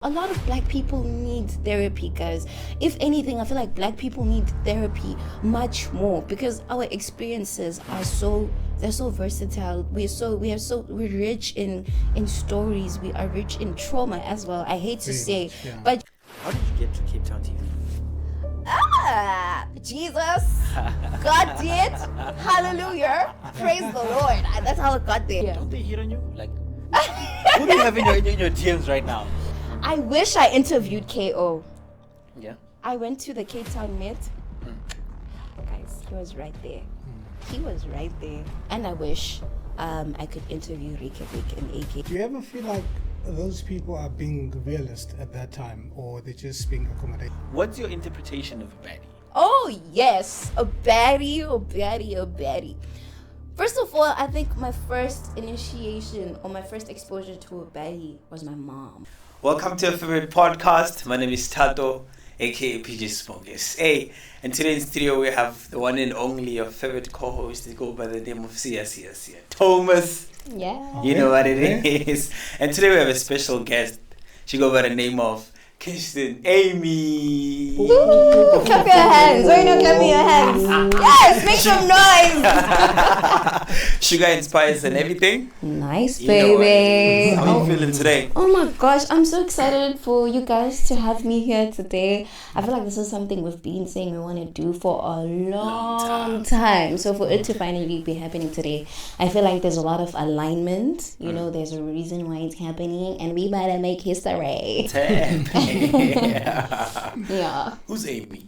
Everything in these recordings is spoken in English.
A lot of black people need therapy, guys. If anything, I feel like black people need therapy much more because our experiences are they're so versatile. We're rich in stories. We are rich in trauma as well. I hate to say, but how did you get to Cape Town TV? Jesus, God did. Hallelujah, praise the Lord. That's how it got there. Yeah. Don't they hit on you? Like, who do you have in your DMs right now? I wish I interviewed KO. Yeah. I went to the Cape Town Met. Guys, he was right there. He was right there. And I wish I could interview Rick and AK. Do you ever feel like those people are being realist at that time, or they're just being accommodated? What's your interpretation of a baddie? Oh, yes. A baddie. First of all, I think my first initiation or my first exposure to a baddie was my mom. Welcome to our favorite podcast. My name is Tato, aka PJ Smokers. Hey, and today in studio we have the one and only your favorite co-host. They go by the name of Tomas. Yeah. You know what it is. And today we have a special guest. She go by the name of Kirstin Aimee. Woo! Clap your hands. Why not clap your hands? Yes, make some noise. Sugar inspires and everything. Nice, You know what it baby. is. How you feeling today? Oh my gosh, I'm so excited for you guys to have me here today. I feel like this is something we've been saying we want to do for a long time. So for it to finally be happening today, I feel like there's a lot of alignment. You know, there's a reason why it's happening, and we better make history. Yeah. Who's Aimee?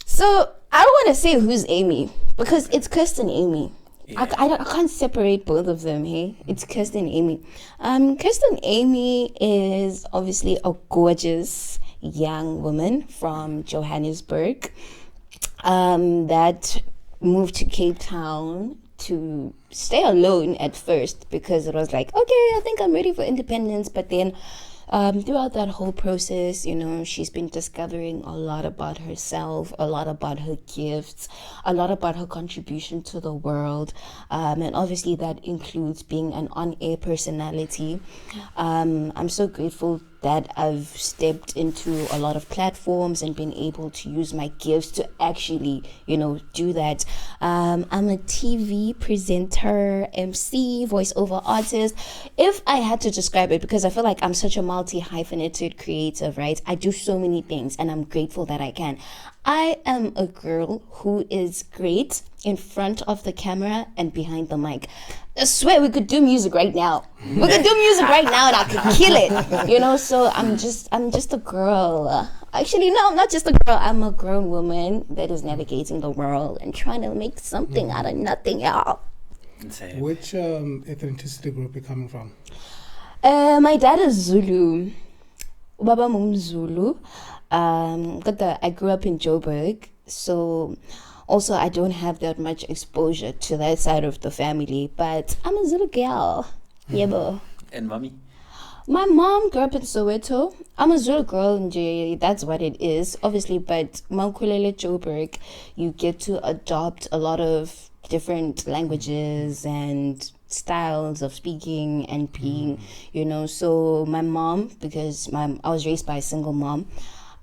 So I don't want to say who's Aimee because it's Kirstin Aimee. Yeah. I can't separate both of them, hey? It's Kirstin Aimee. Kirstin Aimee is obviously a gorgeous young woman from Johannesburg that moved to Cape Town to stay alone at first because it was like, okay, I think I'm ready for independence. But then throughout that whole process, you know, she's been discovering a lot about herself, a lot about her gifts, a lot about her contribution to the world. And obviously that includes being an on-air personality. I'm so grateful that I've stepped into a lot of platforms and been able to use my gifts to actually, you know, do that. I'm a TV presenter, MC, voiceover artist. If I had to describe it, because I feel like I'm such a multi-hyphenated creative, right? I do so many things and I'm grateful that I can. I am a girl who is great in front of the camera and behind the mic. I swear we could do music right now. We could do music right now and I could kill it. You know, so I'm just a girl. Actually, no, I'm not just a girl. I'm a grown woman that is navigating the world and trying to make something out of nothing, y'all. Insane. Which ethnicity group are you coming from? My dad is Zulu. Baba mum Zulu. I grew up in Joburg, so also I don't have that much exposure to that side of the family, but I'm a Zulu girl. Yeah, bo. And mommy? My mom grew up in Soweto. I'm a Zulu girl, and that's what it is, obviously, but Maukulele Joburg, you get to adopt a lot of different languages and styles of speaking and being, you know. So my mom, because I was raised by a single mom,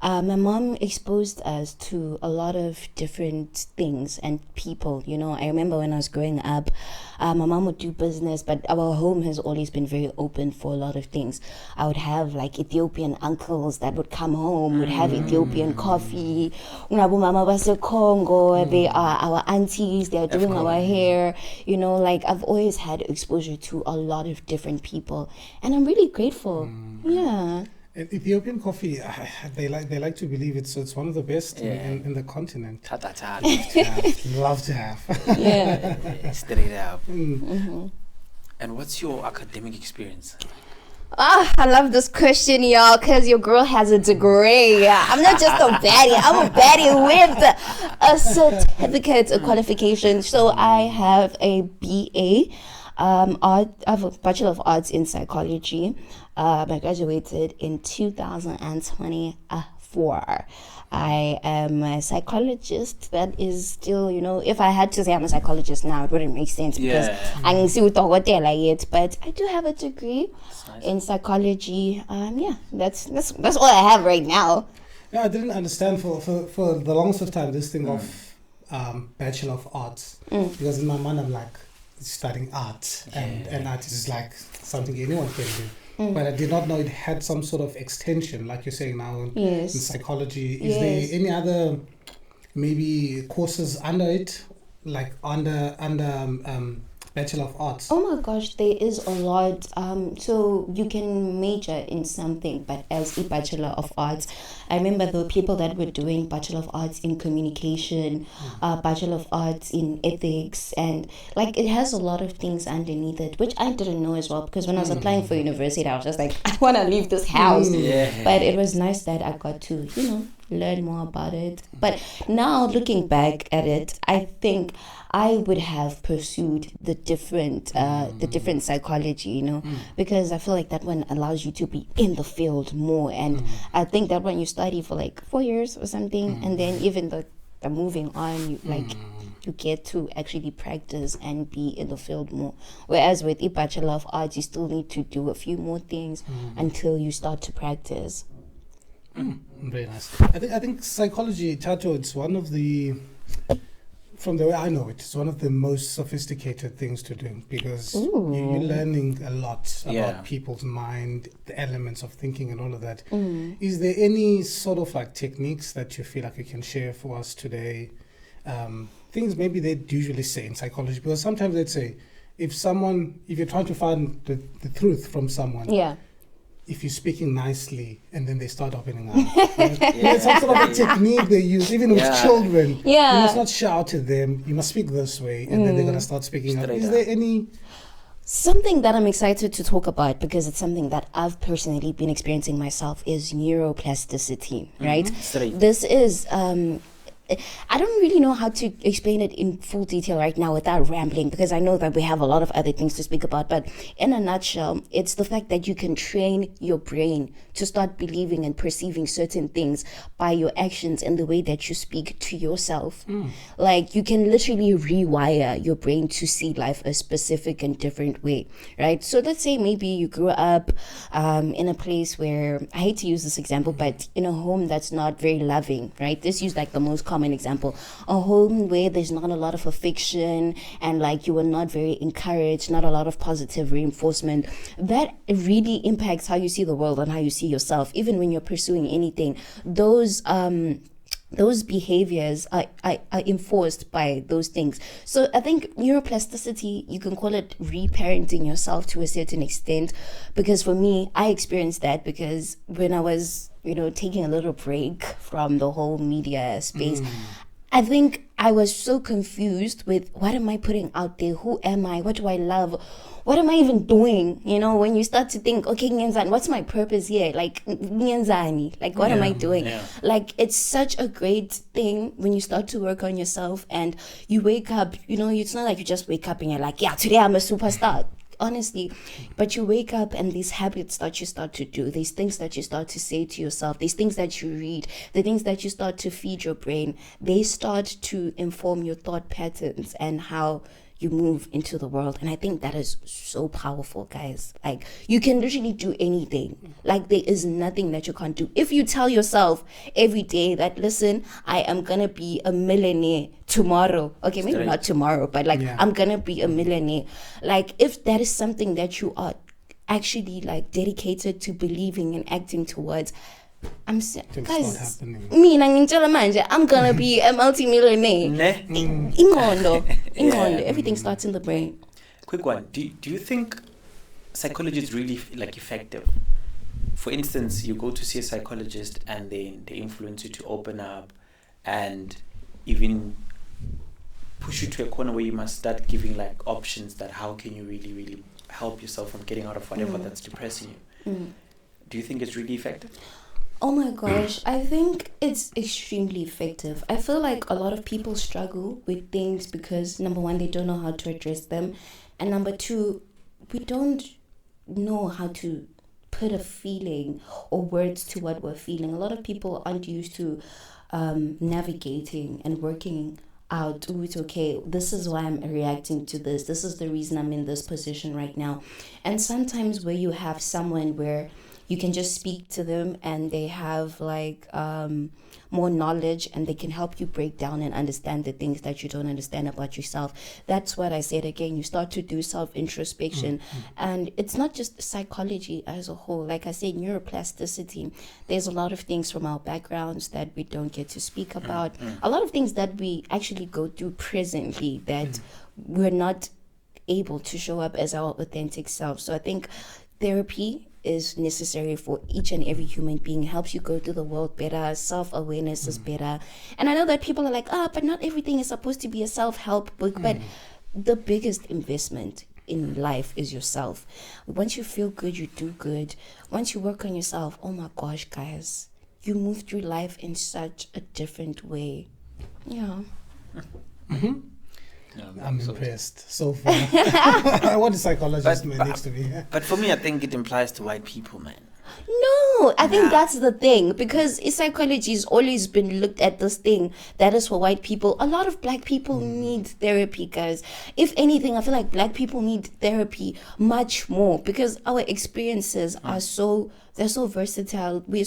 my mom exposed us to a lot of different things and people, you know. I remember when I was growing up, my mom would do business, but our home has always been very open for a lot of things. I would have like Ethiopian uncles that would come home, would have Ethiopian coffee. Mama was Congo, they are our aunties, they're doing our hair, you know, like I've always had exposure to a lot of different people and I'm really grateful. Yeah. Ethiopian coffee, they like to believe it's one of the best in the continent. Love to have. Yeah. Straight up. And what's your academic experience? I love this question, y'all, because your girl has a degree. I'm not just a baddie. I'm a baddie with a certificate, a qualification. So I have a BA. I have a Bachelor of Arts in Psychology. I graduated in 2024. 4. I am a psychologist. That is still, if I had to say I'm a psychologist now, it wouldn't make sense because I can see yet. But I do have a degree in psychology. That's all I have right now. Yeah, I didn't understand for the longest of time this thing of Bachelor of Arts, because in my mind I'm like studying art, and art is like something anyone can do. But I did not know it had some sort of extension, like you're saying now in psychology. Is there any other maybe courses under it, like under Bachelor of Arts? Oh my gosh, there is a lot. So you can major in something, but as a Bachelor of Arts, I remember there were people that were doing Bachelor of Arts in communication, Bachelor of Arts in ethics, and like it has a lot of things underneath it, which I didn't know as well, because when I was applying for university, I was just like, I want to leave this house. But it was nice that I got to, learn more about it. But now looking back at it, I think I would have pursued the different psychology, because I feel like that one allows you to be in the field more. And I think that when you study for like 4 years or something, and then even the moving on, you get to actually practice and be in the field more. Whereas with a Bachelor of Arts, you still need to do a few more things until you start to practice. Very nice. I think psychology, Tato, it's one of the, from the way I know it, it's one of the most sophisticated things to do, because you're learning a lot about people's mind, the elements of thinking and all of that. Is there any sort of like techniques that you feel like you can share for us today? Things maybe they'd usually say in psychology, because sometimes they'd say, if you're trying to find the truth from someone, if you're speaking nicely and then they start opening up. It's some sort of a technique they use, even with children. You must not shout at them. You must speak this way, and then they're going to start speaking up. Is there any... Something that I'm excited to talk about, because it's something that I've personally been experiencing myself, is neuroplasticity, right? This is... I don't really know how to explain it in full detail right now without rambling, because I know that we have a lot of other things to speak about. But in a nutshell, it's the fact that you can train your brain to start believing and perceiving certain things by your actions and the way that you speak to yourself. Like you can literally rewire your brain to see life a specific and different way, right? So let's say maybe you grew up in a place where, I hate to use this example, but in a home that's not very loving, right? This is like the most common example, a home where there's not a lot of affection and like you were not very encouraged, not a lot of positive reinforcement. That really impacts how you see the world and how you see yourself. Even when you're pursuing anything, those behaviors are enforced by those things. So I think neuroplasticity, you can call it reparenting yourself to a certain extent, because for me, I experienced that because when I was taking a little break from the whole media space, I think I was so confused with, what am I putting out there? Who am I? What do I love? What am I even doing? When you start to think, okay, what's my purpose here? Like, what am I doing? Like, it's such a great thing when you start to work on yourself and you wake up, it's not like you just wake up and you're like, today I'm a superstar. Honestly, but you wake up and these habits that you start to do, these things that you start to say to yourself, these things that you read, the things that you start to feed your brain, they start to inform your thought patterns and how you move into the world. And I think that is so powerful, guys. Like, you can literally do anything. Like, there is nothing that you can't do. If you tell yourself every day that, listen, I am gonna be a millionaire tomorrow. Okay, maybe not tomorrow, but like, I'm gonna be a millionaire. Like, if that is something that you are actually like dedicated to believing and acting towards, guys, I'm gonna be a multi-millionaire. Everything starts in the brain. Quick one. Do you think psychology is really like effective? For instance, you go to see a psychologist and they influence you to open up and even push you to a corner where you must start giving like options that how can you really, really help yourself from getting out of whatever that's depressing you. Do you think it's really effective? Oh my gosh, I think it's extremely effective. I feel like a lot of people struggle with things because, number one, they don't know how to address them. And number two, we don't know how to put a feeling or words to what we're feeling. A lot of people aren't used to navigating and working out, oh, it's okay, this is why I'm reacting to this is the reason I'm in this position right now. And sometimes where you have someone where you can just speak to them and they have like more knowledge and they can help you break down and understand the things that you don't understand about yourself. That's what I said again. You start to do self-introspection. And it's not just psychology as a whole. Like I said, neuroplasticity. There's a lot of things from our backgrounds that we don't get to speak about. A lot of things that we actually go through presently that we're not able to show up as our authentic self. So I think therapy is necessary for each and every human being. It helps you go through the world better. Self-awareness is better. And I know that people are like, but not everything is supposed to be a self-help book. But the biggest investment in life is yourself. Once you feel good, you do good. Once you work on yourself, oh my gosh, guys, you move through life in such a different way. Yeah. I'm impressed so far. I want a psychologist next to me. But for me, I think it implies to white people, man. No, I think that's the thing, because psychology has always been looked at this thing that is for white people. A lot of black people need therapy, guys. If anything, I feel like black people need therapy much more because our experiences are they're so versatile. We're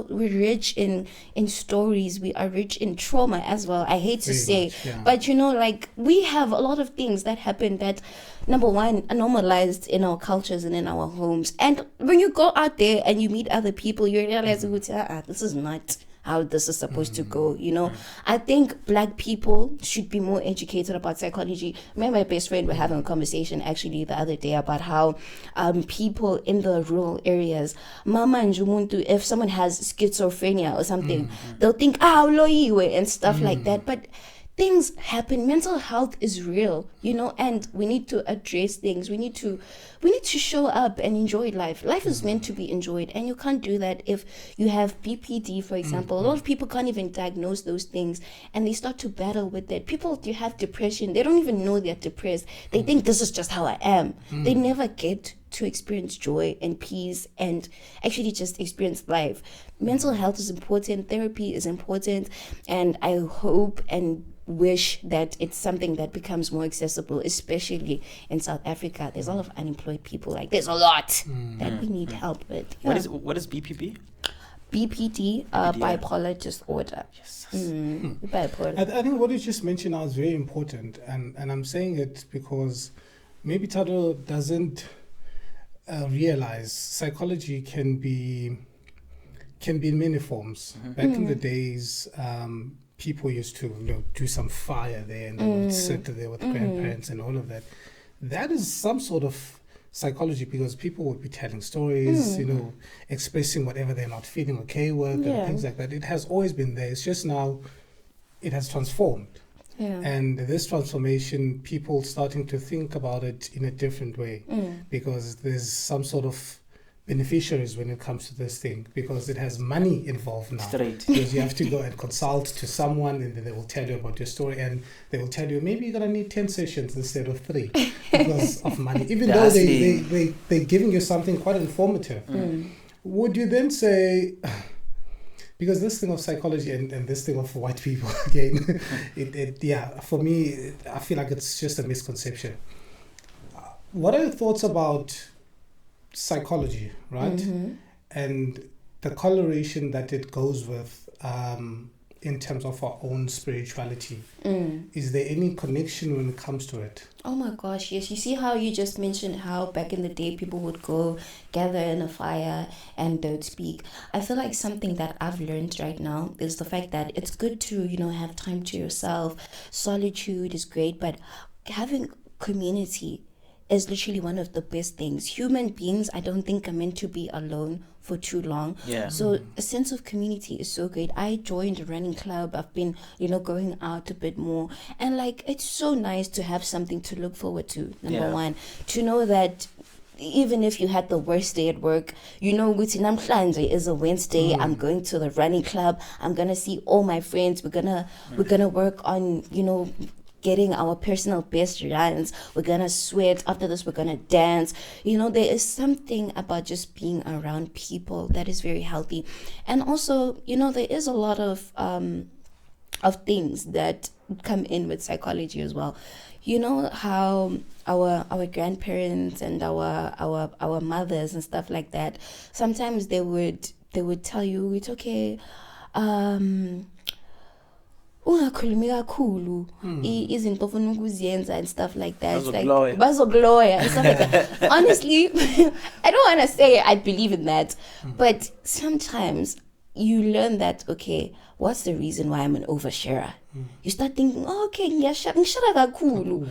rich in stories. We are rich in trauma as well. I hate to say, but like we have a lot of things that happen that, number one, are normalized in our cultures and in our homes. And when you go out there and you meet other people, you realize, this is not how this is supposed to go, I think black people should be more educated about psychology. Me and my best friend were having a conversation actually the other day about how people in the rural areas, mama and jumuntu, if someone has schizophrenia or something, they'll think, loyiwe and stuff like that. But things happen. Mental health is real, and we need to address things. We need to show up and enjoy life. Life is meant to be enjoyed, and you can't do that if you have BPD, for example. A lot of people can't even diagnose those things, and they start to battle with it. People who have depression, they don't even know they're depressed. They think this is just how I am. They never get to experience joy and peace and actually just experience life. Mental health is important. Therapy is important, and I hope and wish that it's something that becomes more accessible, especially in South Africa. There's a lot of unemployed people. Like, there's a lot that we need help with. What is BPP? BPD, bipolar disorder. Yes. Bipolar. I think what you just mentioned now is very important, and I'm saying it because maybe Tado doesn't realize psychology can be in many forms. Back in the days, people used to do some fire there and they would sit there with grandparents and all of that. That is some sort of psychology because people would be telling stories, expressing whatever they're not feeling okay with and things like that. It has always been there. It's just now it has transformed. Yeah. And this transformation, people starting to think about it in a different way because there's some sort of beneficiaries when it comes to this thing because it has money involved now. Straight. Because you have to go and consult to someone and then they will tell you about your story and they will tell you maybe you're going to need 10 sessions instead of 3 because of money. Even though they're giving you something quite informative. Would you then say... Because this thing of psychology and this thing of white people, again, for me, I feel like it's just a misconception. What are your thoughts about psychology, right? And the coloration that it goes with in terms of our own spirituality. Is there any connection when it comes to it? Oh my gosh, yes. You see how you just mentioned how back in the day people would go gather in a fire and don't speak. I feel like something that I've learned right now is the fact that it's good to, have time to yourself. Solitude is great, but having community is literally one of the best things. Human beings, I don't think, are meant to be alone for too long. Yeah. So a sense of community is so great. I joined a running club. I've been, going out a bit more. And it's so nice to have something to look forward to, number one. To know that even if you had the worst day at work, namhlanje is a Wednesday. I'm going to the running club. I'm gonna see all my friends. We're gonna work on, getting our personal best runs. We're gonna sweat. After this, we're gonna dance. You know, there is something about just being around people that is very healthy. And also, you know, there is a lot of things that come in with psychology as well. You know how our grandparents and our mothers and stuff like that, sometimes they would tell you it's okay, ungakhulumi kakhulu izinto ofuna ukuziyenza and stuff like that. Bazokuloya and stuff like that. Honestly, I don't want to say I believe in that, but sometimes you learn that, okay, what's the reason why I'm an oversharer? You start thinking, oh, okay, ngishara kakhulu.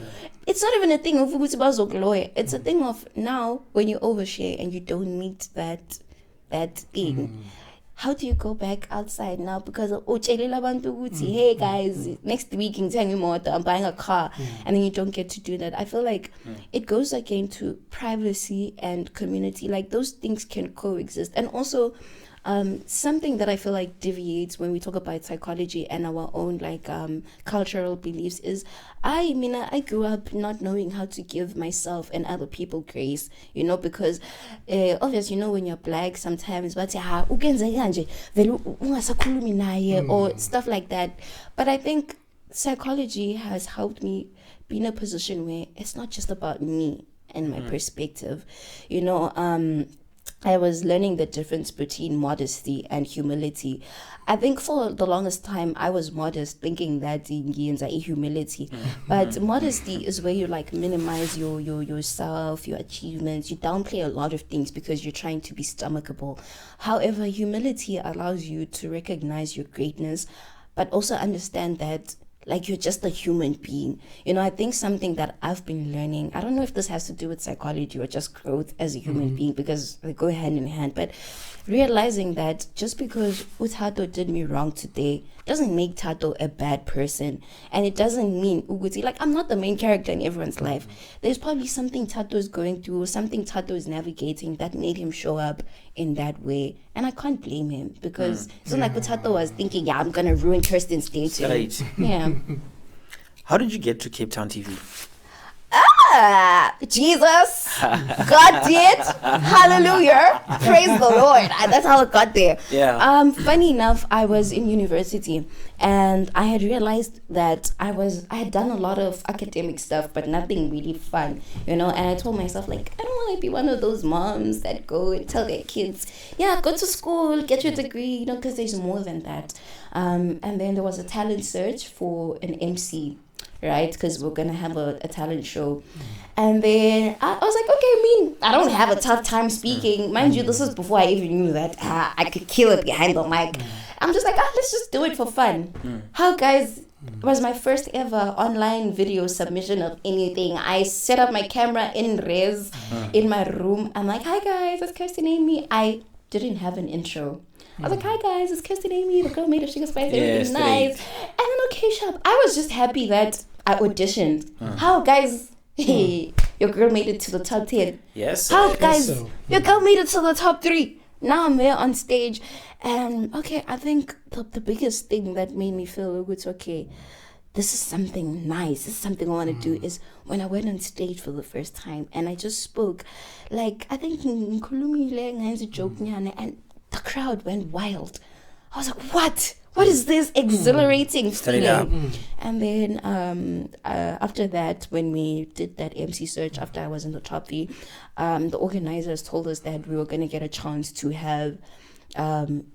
It's not even a thing of ukuthi bazokuloya. It's a thing of now when you overshare and you don't meet that thing. How do you go back outside now? Because hey guys, next week in I'm buying a car, and then you don't get to do that. I feel like it goes again to privacy and community. Like those things can coexist. And also something that I feel like deviates when we talk about psychology and our own like cultural beliefs is I grew up not knowing how to give myself and other people grace, you know, because obviously, you know, when you're black sometimes but or stuff like that. But I think psychology has helped me be in a position where it's not just about me and my perspective, you know. I was learning the difference between modesty and humility. I think for the longest time I was modest, thinking that humility. But modesty is where you like minimize yourself, your achievements. You downplay a lot of things because you're trying to be stomachable. However, humility allows you to recognize your greatness, but also understand that like you're just a human being. You know, I think something that I've been learning, I don't know if this has to do with psychology or just growth as a human being, because they go hand in hand, but realizing that just because Tato did me wrong today doesn't make Tato a bad person. And it doesn't mean Uguti, like I'm not the main character in everyone's life. There's probably something Tato is going through, or something Tato is navigating that made him show up in that way. And I can't blame him, because it's not like Tato was thinking, yeah, I'm gonna ruin Kirstin's day today. Right. Yeah. How did you get to Cape Town TV? Jesus, God did. Hallelujah. Praise the Lord. That's how it got there. Yeah. Funny enough, I was in university and I had realized that I had done a lot of academic stuff, but nothing really fun, you know. And I told myself, like, I don't want to be one of those moms that go and tell their kids, yeah, go to school, get your degree, you know, because there's more than that. And then there was a talent search for an MC, right? Because we're gonna have a talent show. And then I was like, okay, I don't have a tough time speaking. Mind you, this is before I even knew that I could kill it behind the mic. I'm just like, let's just do it for fun. How, guys, it was my first ever online video submission of anything. I set up my camera in res in my room. I'm like, hi guys, it's Kirstin Aimee. I didn't have an intro. I was like, hi guys, it's Kirstin Aimee, the girl made of sugar spice, everything's nice. And then okay, shop. I was just happy that I auditioned. How, guys? Hey, your girl made it to the top 10. Yes. How, guys? Your girl made it to the top 3. Now I'm there on stage. And okay, I think the biggest thing that made me feel it's okay, this is something nice, this is something I want to do, is when I went on stage for the first time and I just spoke. Like, I think Nkulumi joke and the crowd went wild. I was like, what? What is this exhilarating feeling? And then after that, when we did that MC search, after I was in the top 3, the organizers told us that we were going to get a chance to have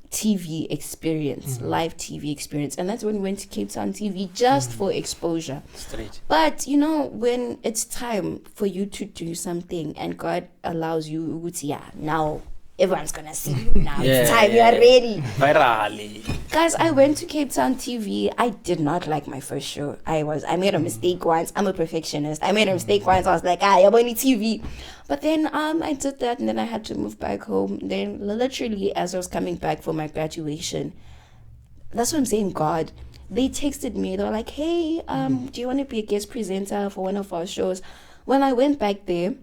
TV experience, live TV experience. And that's when we went to Cape Town TV just for exposure. Straight. But, you know, when it's time for you to do something and God allows you, now everyone's gonna see you now. It's time, you are ready. Virally. Guys, I went to Cape Town TV. I did not like my first show. I made a mistake once. I'm a perfectionist. I made a mistake once. I was like, I'm only TV. But then I did that, and then I had to move back home. Then literally as I was coming back for my graduation, that's what I'm saying, God. They texted me. They were like, hey, do you want to be a guest presenter for one of our shows? When I went back there,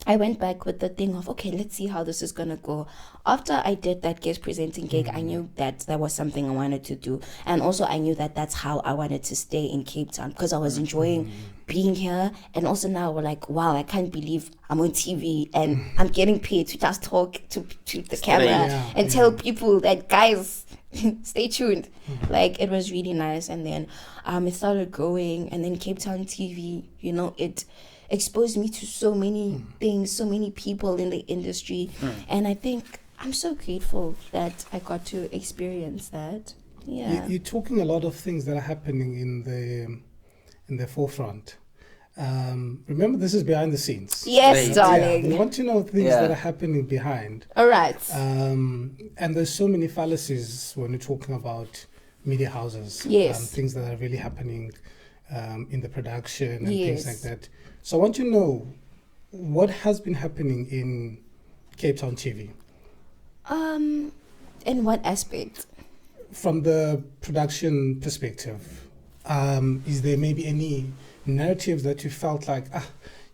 I went back with the thing of, okay, let's see how this is going to go. After I did that guest presenting gig, I knew that that was something I wanted to do. And also I knew that that's how I wanted to stay in Cape Town, because I was enjoying being here. And also now we're like, wow, I can't believe I'm on TV and I'm getting paid to just talk to the camera and tell people that, guys, stay tuned. Like, it was really nice. And then it started growing, and then Cape Town TV, it exposed me to so many things, so many people in the industry. And I think I'm so grateful that I got to experience that. Yeah. You're talking a lot of things that are happening in the forefront. Remember, this is behind the scenes. Yes, Right. darling. We want to know things that are happening behind. All right. And there's so many fallacies when you're talking about media houses. Yes. Things that are really happening in the production and Yes. things like that. So I want to know what has been happening in Cape Town TV. In what aspect? From the production perspective, is there maybe any narratives that you felt like,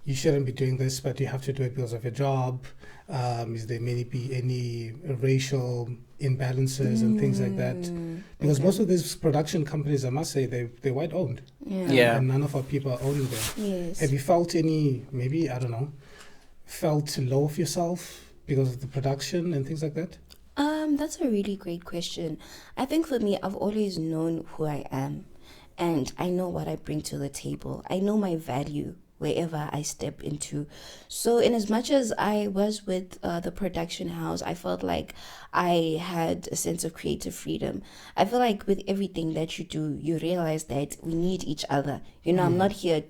you shouldn't be doing this, but you have to do it because of your job? Is there maybe any racial imbalances and things like that? Because most of these production companies, I must say, they're white owned. Yeah. And none of our people are owning them. Yes. Have you felt any, maybe, I don't know, felt low of yourself because of the production and things like that? That's a really great question. I think for me, I've always known who I am, and I know what I bring to the table. I know my value wherever I step into. So in as much as I was with the production house, I felt like I had a sense of creative freedom. I feel like with everything that you do, you realize that we need each other. I'm not here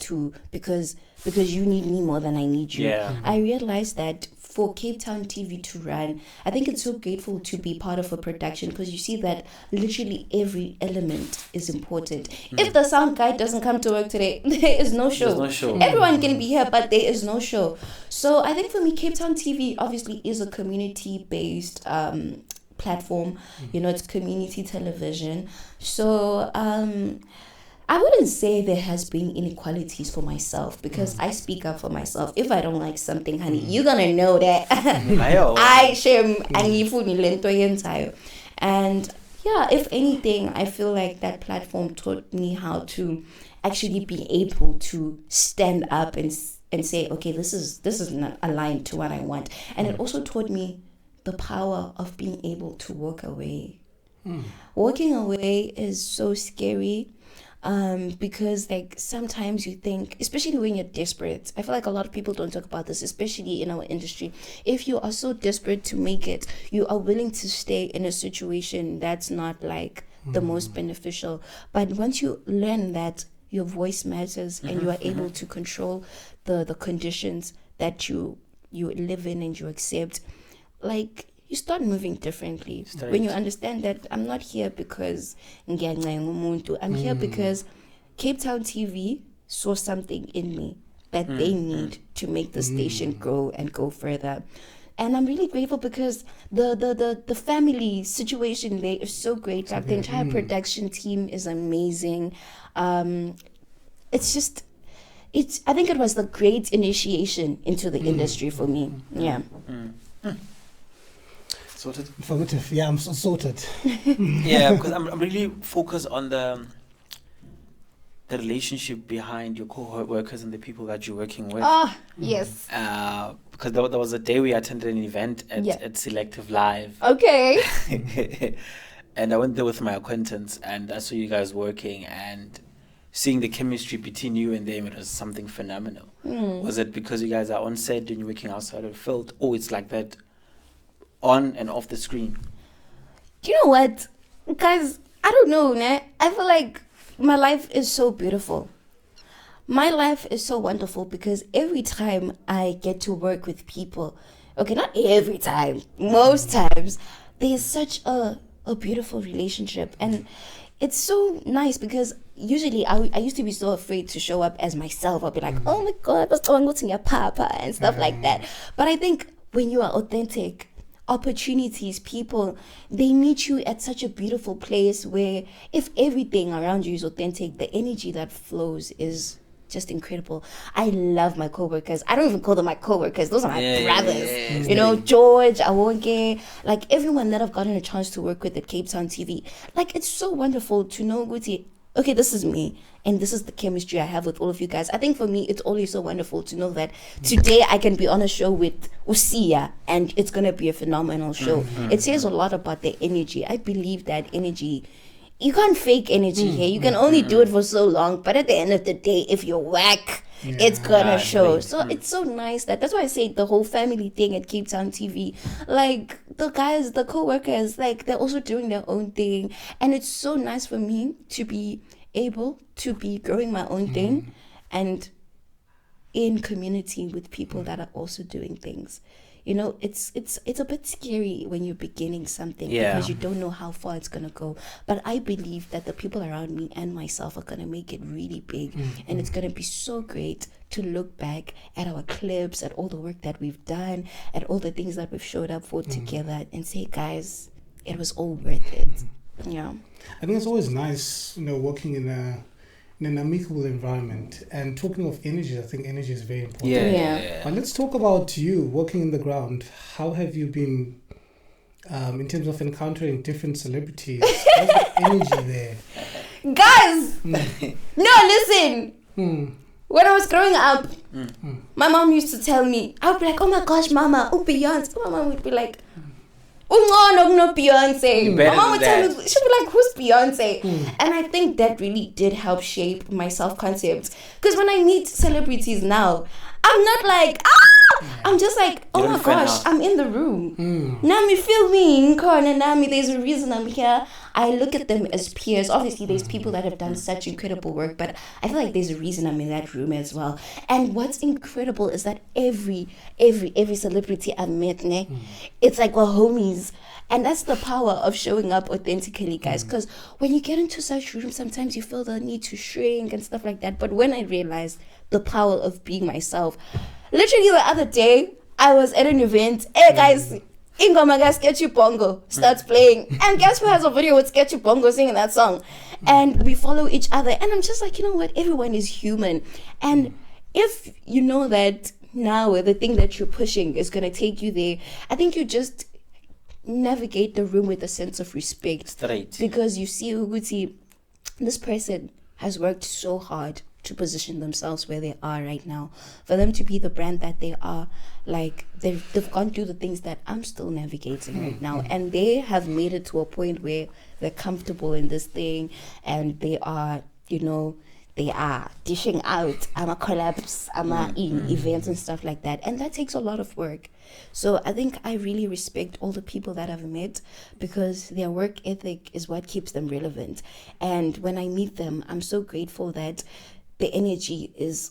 because you need me more than I need you. Yeah. I realized that for Cape Town TV to run, I think it's so grateful to be part of a production, because you see that literally every element is important. If the sound guy doesn't come to work today, there is no show. There's no show. Everyone can be here, but there is no show. So I think for me, Cape Town TV obviously is a community-based platform. It's community television. So I wouldn't say there has been inequalities for myself, because I speak up for myself. If I don't like something, honey, you're gonna know that I shame and yeah, if anything, I feel like that platform taught me how to actually be able to stand up and say, okay, this is not aligned to what I want. And it also taught me the power of being able to walk away. Walking away is so scary. Because like sometimes you think, especially when you're desperate, I feel like a lot of people don't talk about this, especially in our industry. If you are so desperate to make it, you are willing to stay in a situation that's not like the most beneficial. But once you learn that your voice matters and you are able to control the conditions that you live in and you accept, like, you start moving differently. When you understand that I'm not here because I'm here because Cape Town TV saw something in me that they need to make the station grow and go further. And I'm really grateful because the family situation there is so great. Like, the entire production team is amazing. I think it was the great initiation into the industry for me. Yeah. Sorted. Informative. Yeah, I'm so sorted. Yeah, because I'm really focused on the relationship behind your cohort workers and the people that you're working with. Oh, yes. Because there was a day we attended an event at Selective Live. Okay. And I went there with my acquaintance, and I saw you guys working, and seeing the chemistry between you and them, it was something phenomenal. Was it because you guys are on set and you're working outside of the field, or it's like that on and off the screen? You know what? Guys, I don't know, né? I feel like my life is so beautiful. My life is so wonderful because every time I get to work with people, okay, not every time, most times, there's such a beautiful relationship. And it's so nice because usually I used to be so afraid to show up as myself. I'll be like, oh my God, what's going on with your papa and stuff like that. But I think when you are authentic, opportunities, people, they meet you at such a beautiful place where if everything around you is authentic, the energy that flows is just incredible. I love my coworkers. I don't even call them my coworkers. Those are my brothers. You know, George, Awoge, like everyone that I've gotten a chance to work with at Cape Town TV. Like, it's so wonderful to know, Guti, okay, this is me, and this is the chemistry I have with all of you guys. I think for me, it's always so wonderful to know that today I can be on a show with Usia, and it's going to be a phenomenal show. It says a lot about their energy. I believe that energy, you can't fake energy here. You can only do it for so long, but at the end of the day, if you're whack, it's gonna show. So it's so nice that's why I say the whole family thing at Cape Town TV, like the guys, the co-workers, like they're also doing their own thing, and it's so nice for me to be able to be growing my own thing and in community with people that are also doing things. You know, it's a bit scary when you're beginning something because you don't know how far it's going to go. But I believe that the people around me and myself are going to make it really big. And it's going to be so great to look back at our clips, at all the work that we've done, at all the things that we've showed up for together and say, guys, it was all worth it. Yeah. I think it's always nice, you know, working in an amicable environment. And talking of energy, I think energy is very important. Yeah. But let's talk about you working in the ground. How have you been in terms of encountering different celebrities? How's the energy there? Guys, no, listen. When I was growing up, my mom used to tell me, I would be like, oh my gosh, mama, Beyonce. My mom would be like, no Beyonce. My mom would tell me, she'd be like, who's Beyonce? And I think that really did help shape my self-concept. Because when I meet celebrities now, I'm not like, I'm just like, oh my gosh, I'm in the room. Nami, feel me. Nami, there's a reason I'm here. I look at them as peers. Obviously, there's people that have done such incredible work, but I feel like there's a reason I'm in that room as well. And what's incredible is that every celebrity I've met, it's like we're homies. And that's the power of showing up authentically, guys. Because when you get into such rooms, sometimes you feel the need to shrink and stuff like that. But when I realized the power of being myself, literally the other day, I was at an event. Hey, guys, Ingoma Sketchy Bongo starts playing. And guess who has a video with Sketchy Bongo singing that song? And we follow each other. And I'm just like, you know what? Everyone is human. And if you know that now the thing that you're pushing is going to take you there, I think you just navigate the room with a sense of respect. Straight. Because you see, Uguti, this person has worked so hard to position themselves where they are right now. For them to be the brand that they are, like they've gone through the things that I'm still navigating right now. And they have made it to a point where they're comfortable in this thing and they are, you know, they are dishing out collabs, in events and stuff like that. And that takes a lot of work. So I think I really respect all the people that I've met because their work ethic is what keeps them relevant. And when I meet them, I'm so grateful that the energy is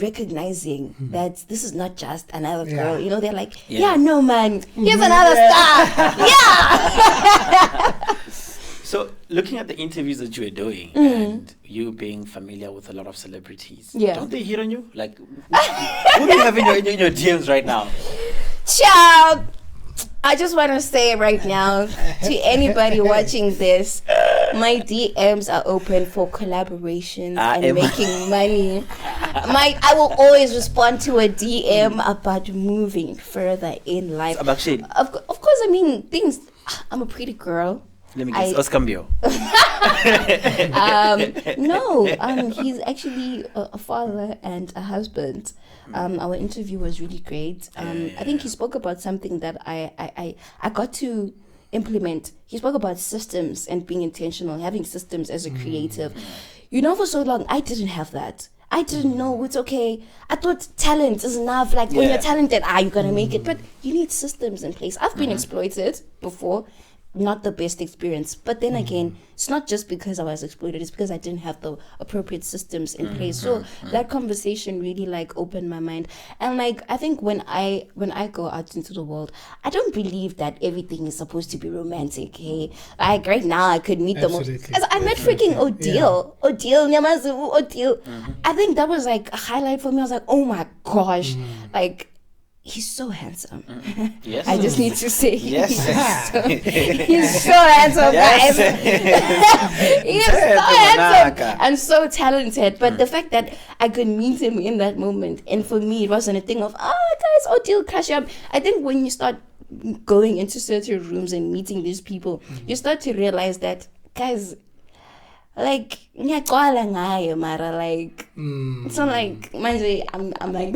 recognizing that this is not just another girl. You know, they're like, no man, here's another star. So looking at the interviews that you were doing and you being familiar with a lot of celebrities, don't they hit on you? Like, who do you have in your DMs right now? Child, I just want to say right now to anybody watching this, my DMs are open for collaborations and making money. I will always respond to a DM about moving further in life. So actually, of course, I mean, things. I'm a pretty girl. Let me guess, Oscambio. No, he's actually a father and a husband. Our interview was really great. I think he spoke about something that I got to implement. He spoke about systems and being intentional, having systems as a creative. You know, for so long, I didn't have that. I didn't know it's okay. I thought talent is enough. Like, when you're talented, you're going to make it. But you need systems in place. I've been exploited before. Not the best experience, but then again, it's not just because I was exploited, it's because I didn't have the appropriate systems in place. So that conversation really like opened my mind. And like, I think when I go out into the world, I don't believe that everything is supposed to be romantic. Hey, like right now I could meet the most. I met freaking Odile Nyamazu. I think that was like a highlight for me. I was like, oh my gosh, like he's so handsome. Yes. I just need to say Yes. he's so handsome, guys. He's so handsome and so talented. But the fact that I could meet him in that moment, and for me it wasn't a thing of guys, deal crush up. I think when you start going into certain rooms and meeting these people, you start to realize that, guys, like ngiyaqala ngayo mara like it's not like manje I'm like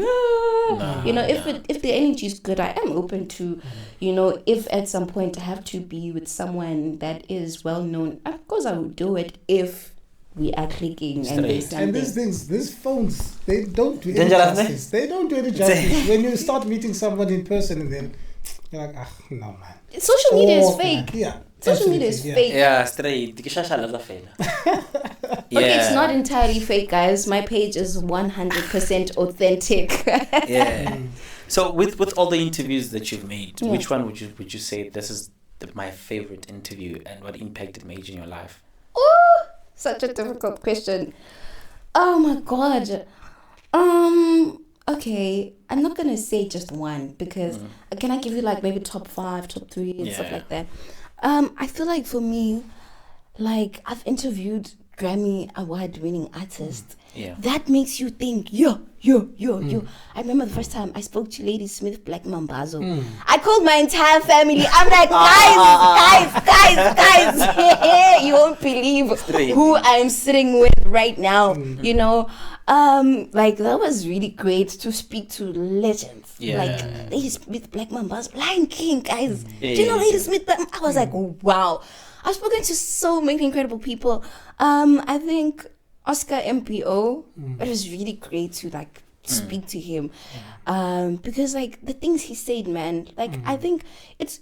if the energy is good, I am open to if at some point I have to be with someone that is well known, of course I would do it if we are clicking and there's something. And these phones, they don't do any Dangerous, justice. They don't do any justice. When you start meeting someone in person and then you're like, no man. Social media is fake. Yeah. Social media is fake. Yeah, straight. Okay, it's not entirely fake, guys. My page is 100% authentic. Yeah. So with all the interviews that you've made, which one would you say this is my favorite interview, and what impact it made in your life? Oh, such a difficult question. Oh my god. Okay, I'm not gonna say just one, because can I give you like maybe top 5, top 3 and stuff like that? I feel like for me, like I've interviewed Grammy award-winning artists. Yeah. That makes you think, yo. I remember the first time I spoke to Lady Smith Black Mambazo. I called my entire family. I'm like, guys, you won't believe who I'm sitting with right now. Like that was really great to speak to legends. Like Lady Smith Black Mambazo, Lion King, guys. Do you know Lady Smith? I was like, wow. I've spoken to so many incredible people. I think Oscar MPO, it was really great to like speak to him, because like the things he said, man, like I think it's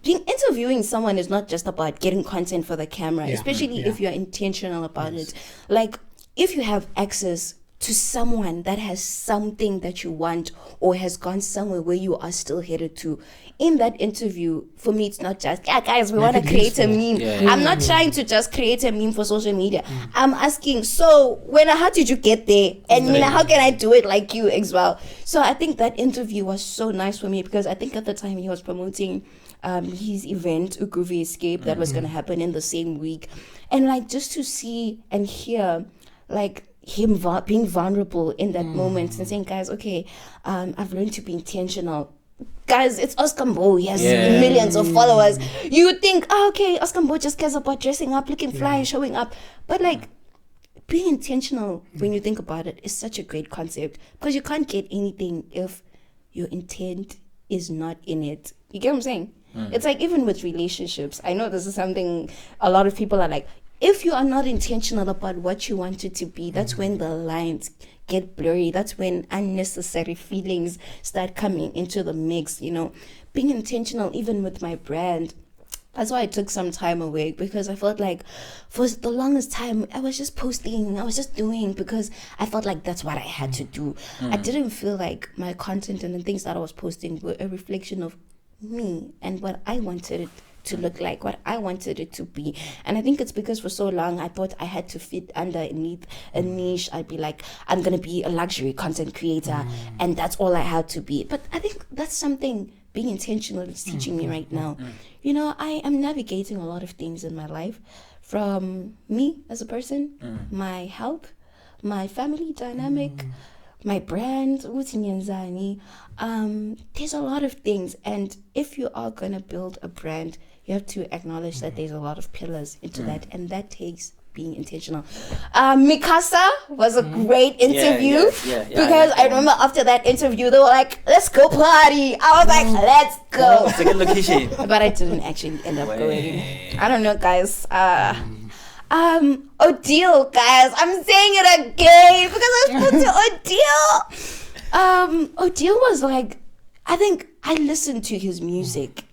interviewing someone is not just about getting content for the camera, especially if you're intentional about it. Like if you have access to someone that has something that you want or has gone somewhere where you are still headed to, in that interview, for me, it's not just, guys, we want to create a meme. I'm not trying to just create a meme for social media. I'm asking, so how did you get there? And how can I do it like you as well? So I think that interview was so nice for me, because I think at the time he was promoting his event, Ugroovy Escape, that was going to happen in the same week. And like just to see and hear like him being vulnerable in that moment and saying, guys, okay, I've learned to be intentional. Guys, it's Oscar Mbo. He has millions of followers. You would think, okay, Oscar Mbo just cares about dressing up, looking fly, showing up. But like being intentional, when you think about it, is such a great concept, because you can't get anything if your intent is not in it. You get what I'm saying? It's like even with relationships. I know this is something a lot of people are like, if you are not intentional about what you want it to be, that's when the lines get blurry. That's when unnecessary feelings start coming into the mix, Being intentional, even with my brand. That's why I took some time away, because I felt like for the longest time, I was just posting, I was just doing because I felt like that's what I had to do. I didn't feel like my content and the things that I was posting were a reflection of me and what I wanted it to look like, what I wanted it to be. And I think it's because for so long I thought I had to fit underneath a niche. I'd be like, I'm gonna be a luxury content creator, and that's all I had to be. But I think that's something being intentional is teaching me right now. I am navigating a lot of things in my life, from me as a person, my health, my family dynamic, my brand, there's a lot of things. And if you are gonna build a brand, you have to acknowledge that there's a lot of pillars into that, and that takes being intentional. Mikasa was a great interview, because I remember after that interview they were like, let's go party. I was like, let's go. Second location. But I didn't actually end up going. I don't know, guys. Odile, guys, I'm saying it again because I spoke to Odile. Odile was like, I think I listened to his music,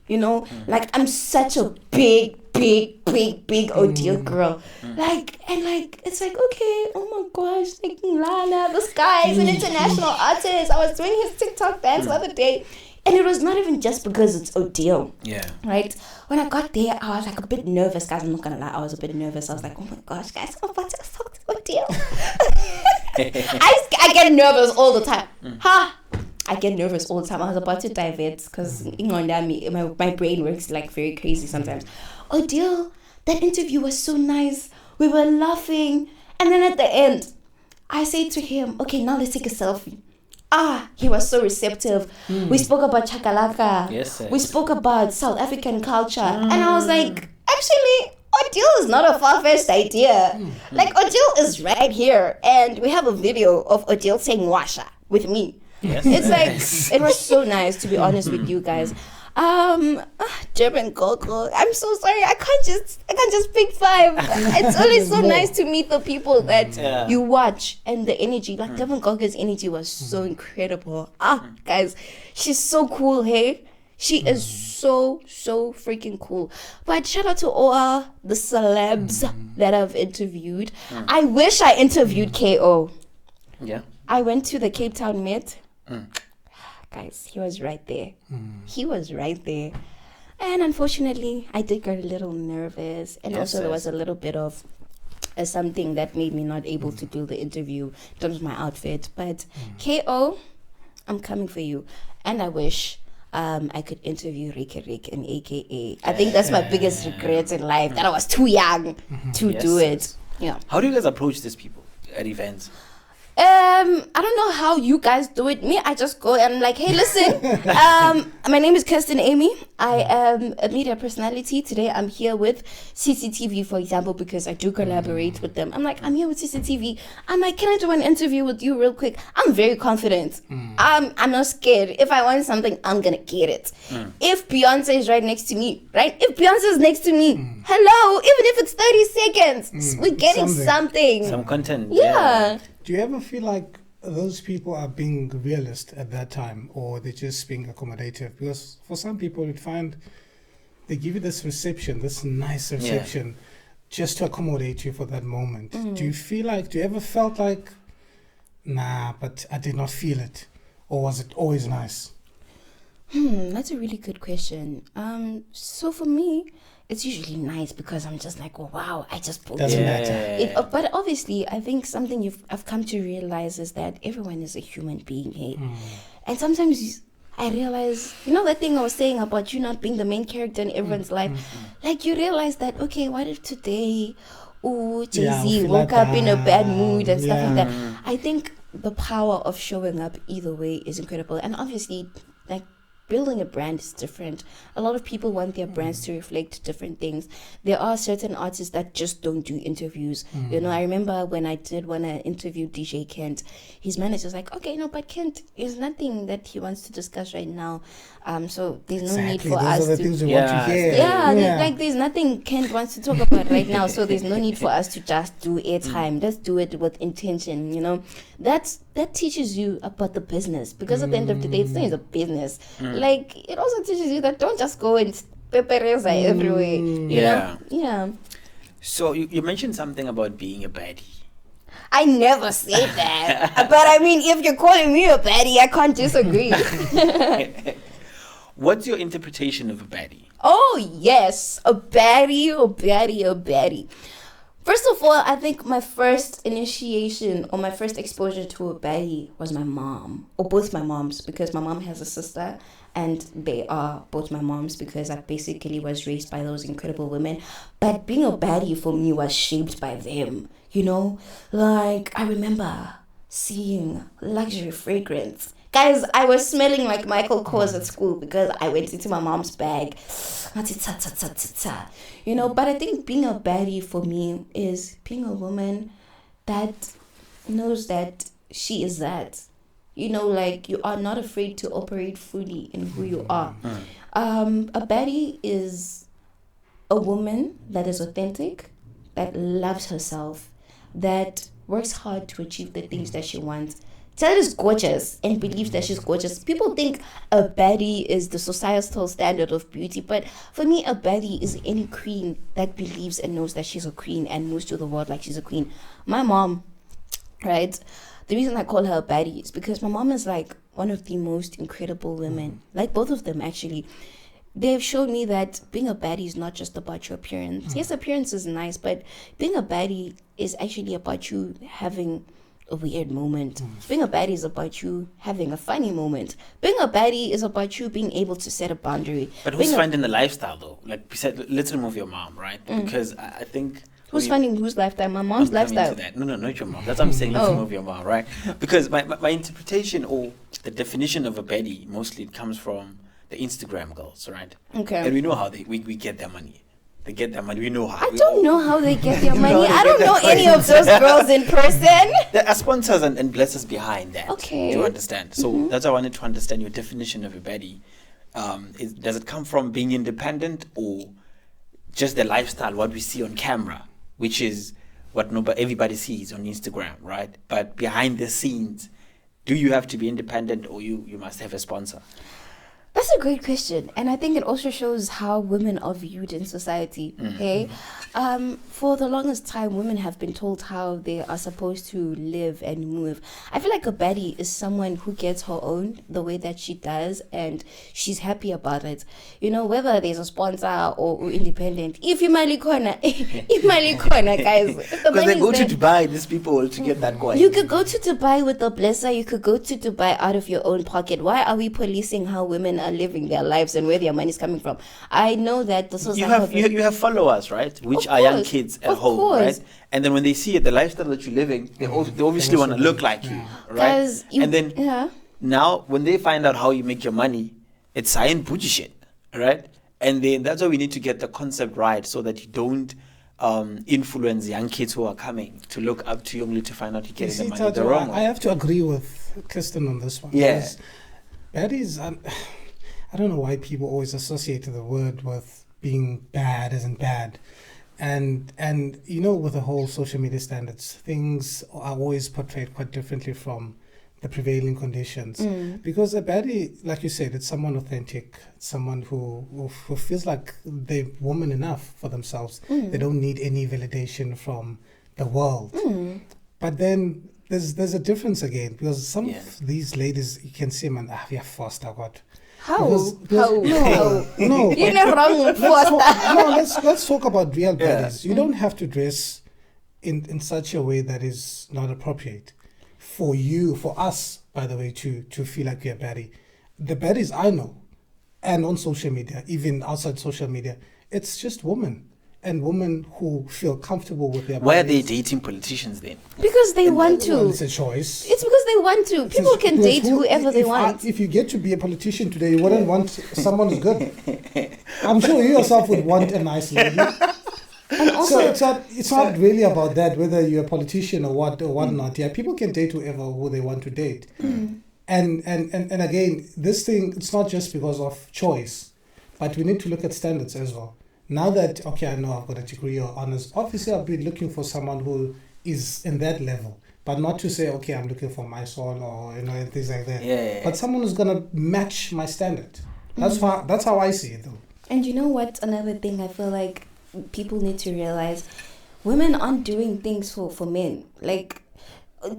like I'm such a big Odile girl. It's like, okay, oh my gosh, like Lana, this guy is an international artist. I was doing his TikTok dance the other day. And it was not even just because it's Odile. Yeah. Right? When I got there, I was like a bit nervous, guys. I'm not gonna lie, I was a bit nervous. I was like, oh my gosh, guys, I'm about to fuck Odile. I get nervous all the time. I get nervous all the time. I was about to divert because my brain works like very crazy sometimes. Odile, that interview was so nice. We were laughing. And then at the end, I say to him, okay, now let's take a selfie. He was so receptive. We spoke about chakalaka. Yes, sir. We spoke about South African culture. And I was like, actually, Odile is not a far-fetched idea. Like, Odile is right here. And we have a video of Odile saying washa with me. Yes. It's like, it was so nice, to be honest with you guys. German Coco, I'm so sorry. I can't just pick 5. It's always so nice to meet the people that you watch and the energy. Like German Coco's energy was so incredible. Guys, she's so cool, hey? She is so freaking cool. But shout out to all the celebs that I've interviewed. I wish I interviewed KO. Yeah. I went to the Cape Town Met. Guys, he was right there. He was right there. And unfortunately, I did get a little nervous. And also there was a little bit of something that made me not able to do the interview in terms of my outfit. But KO, I'm coming for you. And I wish I could interview Rick and AKA. I think that's my biggest regret in life, that I was too young to do it. Yeah. How do you guys approach these people at events? I don't know how you guys do it. Me, I just go and I'm like, hey, listen, my name is Kirstin Aimee. I am a media personality. Today I'm here with CCTV, for example, because I do collaborate with them. I'm like, I'm here with CCTV. I'm like, can I do an interview with you real quick? I'm very confident. I'm not scared. If I want something, I'm gonna get it. If Beyonce is right next to me, right? If Beyonce is next to me, hello, even if it's 30 seconds, we're getting something. Some content. Yeah. Do you ever feel like those people are being realist at that time, or they're just being accommodative? Because for some people, you'd find they give you this reception, this nice reception, just to accommodate you for that moment. Do you ever felt like, nah, but I did not feel it? Or was it always nice? That's a really good question. So for me, it's usually nice because I'm just like, oh, wow, I just pulled Doesn't it. matter. But obviously, I think something I've come to realize is that everyone is a human being, hey? And sometimes I realize, you know that thing I was saying about you not being the main character in everyone's life? Like, you realize that, okay, what if today, Jay-Z woke up in a bad mood and stuff like that? I think the power of showing up either way is incredible. And obviously, like, building a brand is different. A lot of people want their brands to reflect different things. There are certain artists that just don't do interviews. You know, I remember when I interviewed DJ Kent, his manager's like, okay, no, but Kent, there's nothing that he wants to discuss right now. So there's no need for us to... Things we want to hear. Like there's nothing Kent wants to talk about right now. So there's no need for us to just do airtime. Let's do it with intention, you know. That teaches you about the business, because at the end of the day, it's not a business. Like, it also teaches you that don't just go and pepereza everywhere. You know? Yeah. So you mentioned something about being a baddie. I never said that. But I mean, if you're calling me a baddie, I can't disagree. What's your interpretation of a baddie? Oh, yes. A baddie. First of all, I think my first initiation or my first exposure to a baddie was my mom, or both my moms, because my mom has a sister and they are both my moms, because I basically was raised by those incredible women. But being a baddie for me was shaped by them, you know? Like, I remember seeing luxury fragrance. Guys, I was smelling like Michael Kors at school because I went into my mom's bag. You know, but I think being a baddie for me is being a woman that knows that she is that. You know, like, you are not afraid to operate fully in who you are. A baddie is a woman that is authentic, that loves herself, that works hard to achieve the things that she wants, that is gorgeous and believes that she's gorgeous. People think a baddie is the societal standard of beauty, but for me, a baddie is any queen that believes and knows that she's a queen and moves through the world like she's a queen. My mom, right? The reason I call her a baddie is because my mom is like one of the most incredible women, like both of them actually. They've shown me that being a baddie is not just about your appearance. Yes, appearance is nice, but being a baddie is actually about you having a weird moment. Being a baddie is about you having a funny moment. Being a baddie is about you being able to set a boundary. But who's finding the lifestyle though? Like, let's remove your mom, right? Because I think who's finding whose lifestyle? My mom's I'm coming lifestyle. to that. No, not your mom. That's what I'm saying. Let's remove your mom, right? Because my interpretation or the definition of a baddie mostly it comes from the Instagram girls, right? Okay. And we know how we get their money. They get their money. We know how. I don't know how they get their money. know I they don't get know their any of those girls in person. There are sponsors and blessers behind that. Okay. Do you understand? So that's why I wanted to understand your definition of a baddie. Does it come from being independent or just the lifestyle, what we see on camera, which is what everybody sees on Instagram, right? But behind the scenes, do you have to be independent or you must have a sponsor? That's a great question, and I think it also shows how women are viewed in society. Okay, for the longest time, women have been told how they are supposed to live and move. I feel like a baddie is someone who gets her own the way that she does, and she's happy about it. You know, whether there's a sponsor or independent. If you mali corner, guys. Because they go to Dubai, these people to get that coin. You could go to Dubai with a blesser. You could go to Dubai out of your own pocket. Why are we policing how women are living their lives and where their money is coming from? I know that this was you have followers, right? Which are young kids at home, right? And then when they see it, the lifestyle that you're living, they obviously want to look like you, right? And then now when they find out how you make your money, it's science bougie shit, right? And then that's why we need to get the concept right so that you don't influence young kids who are coming to look up to you only to find out you're getting the money the wrong way. I have to agree with Kirstin on this one. Yeah. Baddies, I don't know why people always associate the word with being bad isn't bad. And you know, with the whole social media standards, things are always portrayed quite differently from the prevailing conditions. Because a baddie, like you said, it's someone authentic, someone who feels like they're woman enough for themselves. They don't need any validation from the world. But then there's a difference again, because some of these ladies, you can see them and we are forced out. How? No. You're not wrong with Let's talk about real baddies. You don't have to dress in such a way that is not appropriate for us, by the way, to feel like you're a baddie. The baddies I know, and on social media, even outside social media, it's just women. And women who feel comfortable with their bodies. Why are they dating politicians then? Because they want to. Well, it's a choice. It's because they want to. People can date whoever they want. If you get to be a politician today, you wouldn't want someone who's good. I'm sure you yourself would want a nice lady. And also, so it's not really about that, whether you're a politician or whatnot. Yeah, people can date who they want to date. And again, this thing, it's not just because of choice, but we need to look at standards as well. Now that, okay, I know I've got a degree or honors, obviously I'll be looking for someone who is in that level, but not to say, okay, I'm looking for my soul or, and things like that. Yeah. But someone who's going to match my standard. That's how I see it, though. And you know what? Another thing I feel like people need to realize, women aren't doing things for men. Like,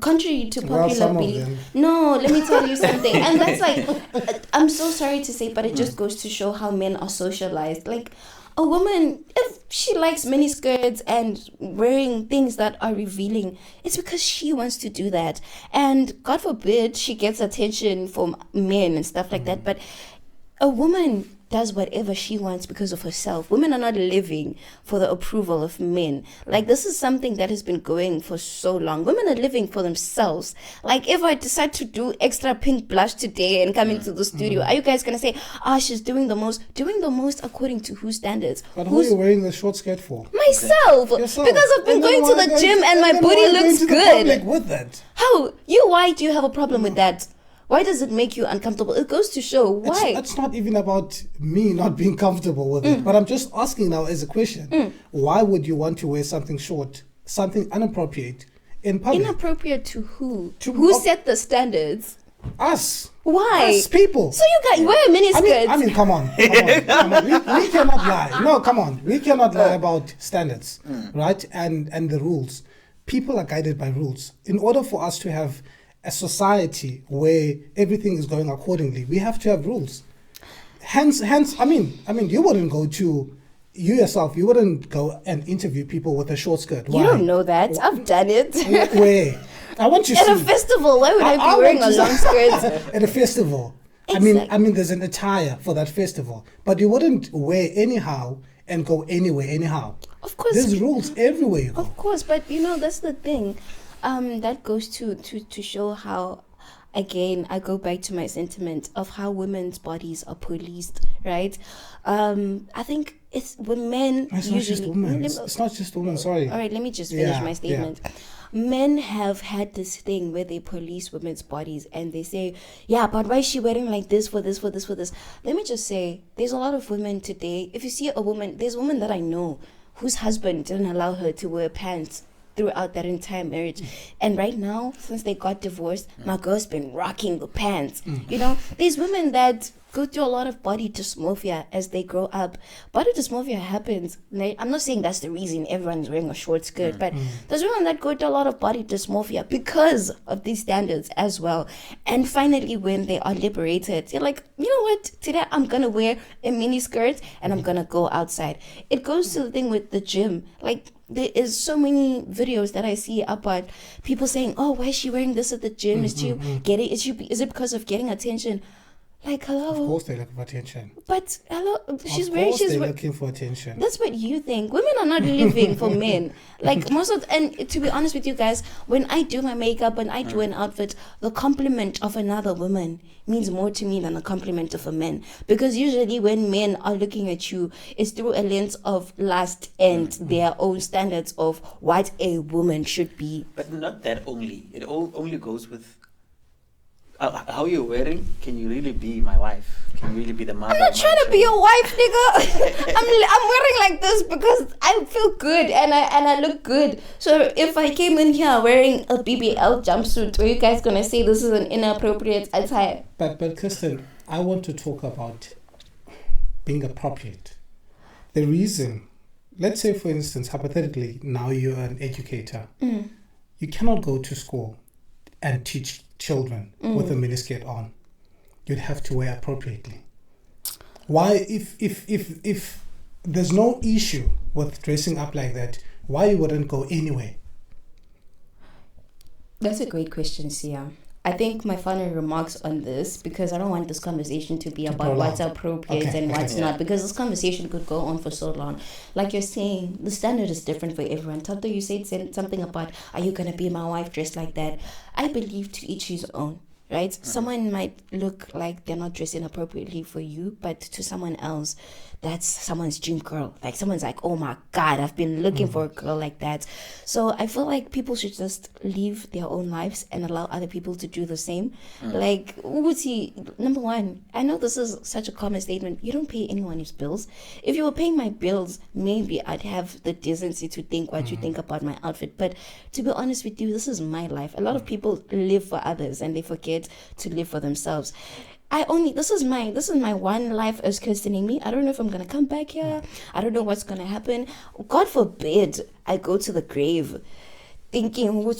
contrary to popular belief. No, let me tell you something. And that's like, I'm so sorry to say, but it just goes to show how men are socialized. Like, a woman, if she likes mini skirts and wearing things that are revealing, it's because she wants to do that. And God forbid she gets attention from men and stuff like that. But a woman does whatever she wants because of herself. Women are not living for the approval of men. Like, this is something that has been going for so long. Women are living for themselves. Like, if I decide to do extra pink blush today and come into the studio, are you guys gonna say, she's doing the most? Doing the most according to whose standards? But who are you wearing the short skirt for? Myself. Yourself. Because I've been going to the gym and my booty looks good. With that? How? Why do you have a problem with that? Why does it make you uncomfortable? It goes to show why. It's not even about me not being comfortable with it. But I'm just asking now as a question. Why would you want to wear something short, something inappropriate in public? Inappropriate to who? Who set the standards? Us. Why? Us people. So you guys wear mini skirts. I mean, come on. We cannot lie. No, come on. We cannot lie about standards, right? And the rules. People are guided by rules. In order for us to have a society where everything is going accordingly, we have to have rules. Hence, I mean, you wouldn't go and interview people with a short skirt. Why? You don't know that. I've done it. Where? I want you At a see. festival, why would I I be wearing a want to long skirt? At a festival. Exactly. I mean, there's an attire for that festival, but you wouldn't wear anyhow and go anywhere anyhow. Of course. There's rules everywhere you go. Of course, but that's the thing. That goes to show how, again, I go back to my sentiment of how women's bodies are policed, right? I think it's when men It's usually. not just women. It's not just women. Sorry. All right, let me just finish my statement. Men have had this thing where they police women's bodies and they say, yeah, but why is she wearing like this for this, for this, for this? Let me just say, there's a lot of women today. If you see a woman, there's a woman that I know whose husband didn't allow her to wear pants throughout that entire marriage. And right now, since they got divorced, my girl's been rocking the pants. There's women that go through a lot of body dysmorphia as they grow up. Body dysmorphia happens. I'm not saying that's the reason everyone's wearing a short skirt, but there's women that go through a lot of body dysmorphia because of these standards as well. And finally, when they are liberated, they're like, you know what? Today I'm going to wear a mini skirt and I'm going to go outside. It goes to the thing with the gym. Like, there is so many videos that I see about people saying, oh, why is she wearing this at the gym? Is it because of getting attention? Like, hello. Of course they're looking for attention. But hello, she's looking for attention. That's what you think. Women are not living for men. Like and to be honest with you guys, when I do my makeup, when I do an outfit, the compliment of another woman means more to me than a compliment of a man. Because usually when men are looking at you, it's through a lens of lust and their own standards of what a woman should be. But not that only. It only goes with how you're wearing. Can you really be my wife? Can you really be the mother? I'm not trying to be your wife, nigga. I'm wearing like this because I feel good and I look good. So if I came in here wearing a BBL jumpsuit, were you guys gonna say this is an inappropriate attire? But Kirstin, I want to talk about being appropriate. The reason, let's say for instance, hypothetically, now you're an educator. You cannot go to school and teach children with a miniskirt on. You'd have to wear appropriately. Why, if there's no issue with dressing up like that, why you wouldn't go anywhere? That's a great question, Sia. I think my final remarks on this, because I don't want this conversation to be about what's appropriate and what's not, because this conversation could go on for so long. Like you're saying, the standard is different for everyone. Tato, you said something about, are you going to be my wife dressed like that? I believe to each his own, right? Someone might look like they're not dressing appropriately for you, but to someone else, that's someone's dream girl. Like someone's like, oh my God, I've been looking for a girl like that. So I feel like people should just live their own lives and allow other people to do the same. Like, Uti, number one, I know this is such a common statement. You don't pay anyone's bills. If you were paying my bills, maybe I'd have the decency to think what you think about my outfit. But to be honest with you, this is my life. A lot of people live for others and they forget to live for themselves. This is my one life as Kirstin Aimee. I don't know if I'm gonna come back here. I don't know what's gonna happen. God forbid I go to the grave thinking, hello,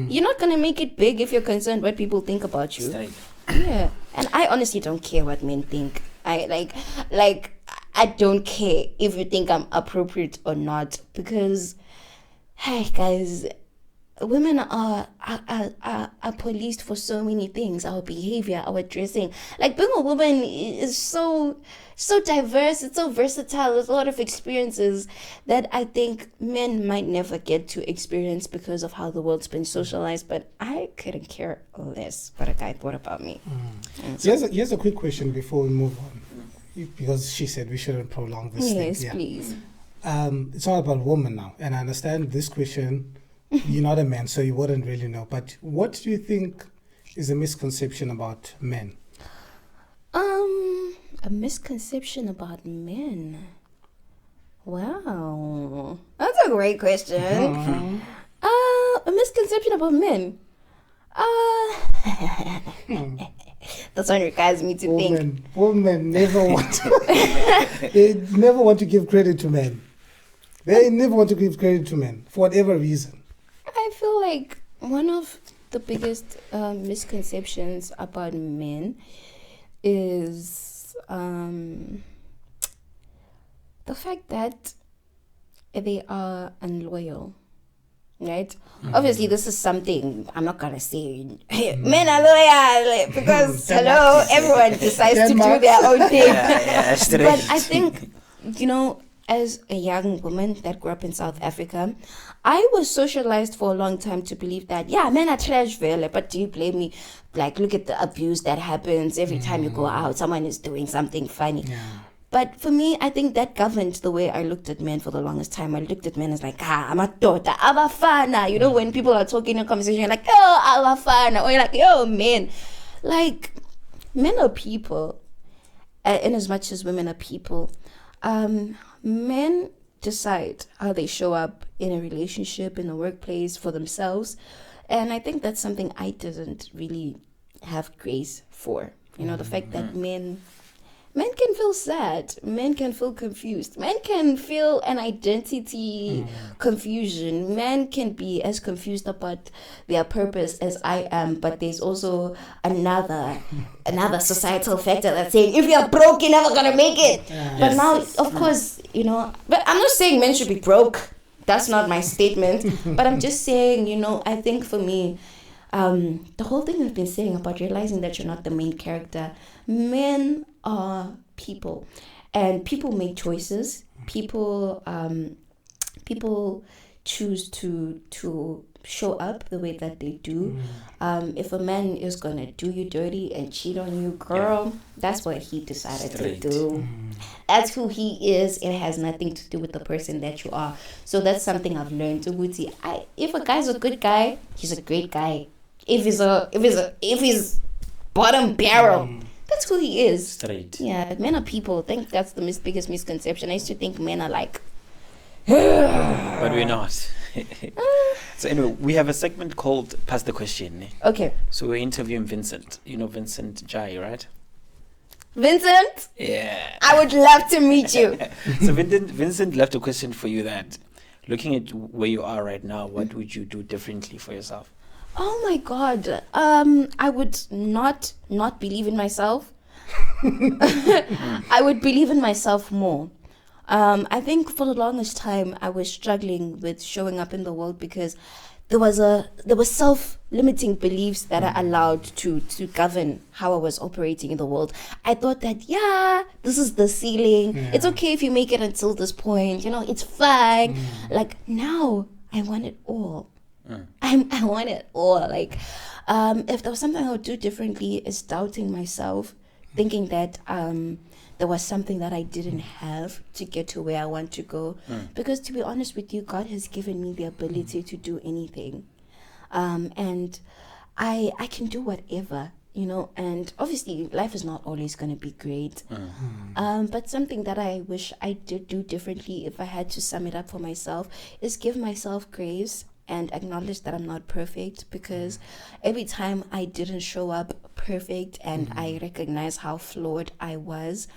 you're not gonna make it big if you're concerned what people think about you. Yeah, and I honestly don't care what men think. I don't care if you think I'm appropriate or not, because, hey guys, women are policed for so many things. Our behavior, our dressing. Like, being a woman is so diverse. It's so versatile. There's a lot of experiences that I think men might never get to experience because of how the world's been socialized. But I couldn't care less what a guy thought about me. Here's a quick question before we move on, because she said we shouldn't prolong this thing. Yes, please. It's all about women now, and I understand this question. You're not a man, so you wouldn't really know. But what do you think is a misconception about men? A misconception about men. Wow, that's a great question. A misconception about men. That's what requires me to think. Women never want to. They never want to give credit to men. They never want to give credit to men for whatever reason. I feel like one of the biggest misconceptions about men is the fact that they are unloyal. right? Obviously, this is something I'm not gonna say. Hey, men are loyal because hello, everyone decides to do their own thing. But I think, as a young woman that grew up in South Africa, I was socialized for a long time to believe that men are trash, vele. But do you blame me? Like, look at the abuse that happens every time you go out. Someone is doing something funny. Yeah. But for me, I think that governed the way I looked at men for the longest time. I looked at men as like, I'm a daughter, abafana. When people are talking in a conversation, you're like, oh, abafana. Or you're like, yo, men. Like, men are people. In as much as women are people. Men decide how they show up in a relationship, in a workplace, for themselves. And I think that's something I didn't really have grace for. The fact that men can feel sad. Men can feel confused. Men can feel an identity confusion. Men can be as confused about their purpose as I am, but there's also another societal factor that's saying, if you're broke, you're never gonna make it. But now, of course, but I'm not saying men should be broke. That's not my statement. But I'm just saying, I think for me, the whole thing I've been saying about realizing that you're not the main character. Men are people, and people make choices. People choose to show up the way that they do. If a man is gonna do you dirty and cheat on you, girl, that's what he decided to do. That's who he is. It has nothing to do with the person that you are. So that's something I've learned. If a guy's a good guy, he's a great guy. If he's bottom barrel, that's who he is. Straight. Yeah, men are people. I think that's the biggest misconception. I used to think men are like... But we're not. So anyway, we have a segment called Pass the Question. Okay. So we're interviewing Vincent. Vincent Jai, right? Vincent? Yeah. I would love to meet you. So Vincent left a question for you that, looking at where you are right now, what would you do differently for yourself? Oh my God. I would not believe in myself. I would believe in myself more. I think for the longest time I was struggling with showing up in the world because there were self-limiting beliefs that I allowed to govern how I was operating in the world. I thought that this is the ceiling. Yeah. It's okay if you make it until this point. It's fine. Like now I want it all. I want it all. Like, if there was something I would do differently, is doubting myself, thinking that there was something that I didn't have to get to where I want to go. Because to be honest with you, God has given me the ability to do anything, and I can do whatever. And obviously life is not always going to be great. But something that I wish I did do differently, if I had to sum it up for myself, is give myself grace and acknowledge that I'm not perfect, because every time I didn't show up perfect and I recognize how flawed I was,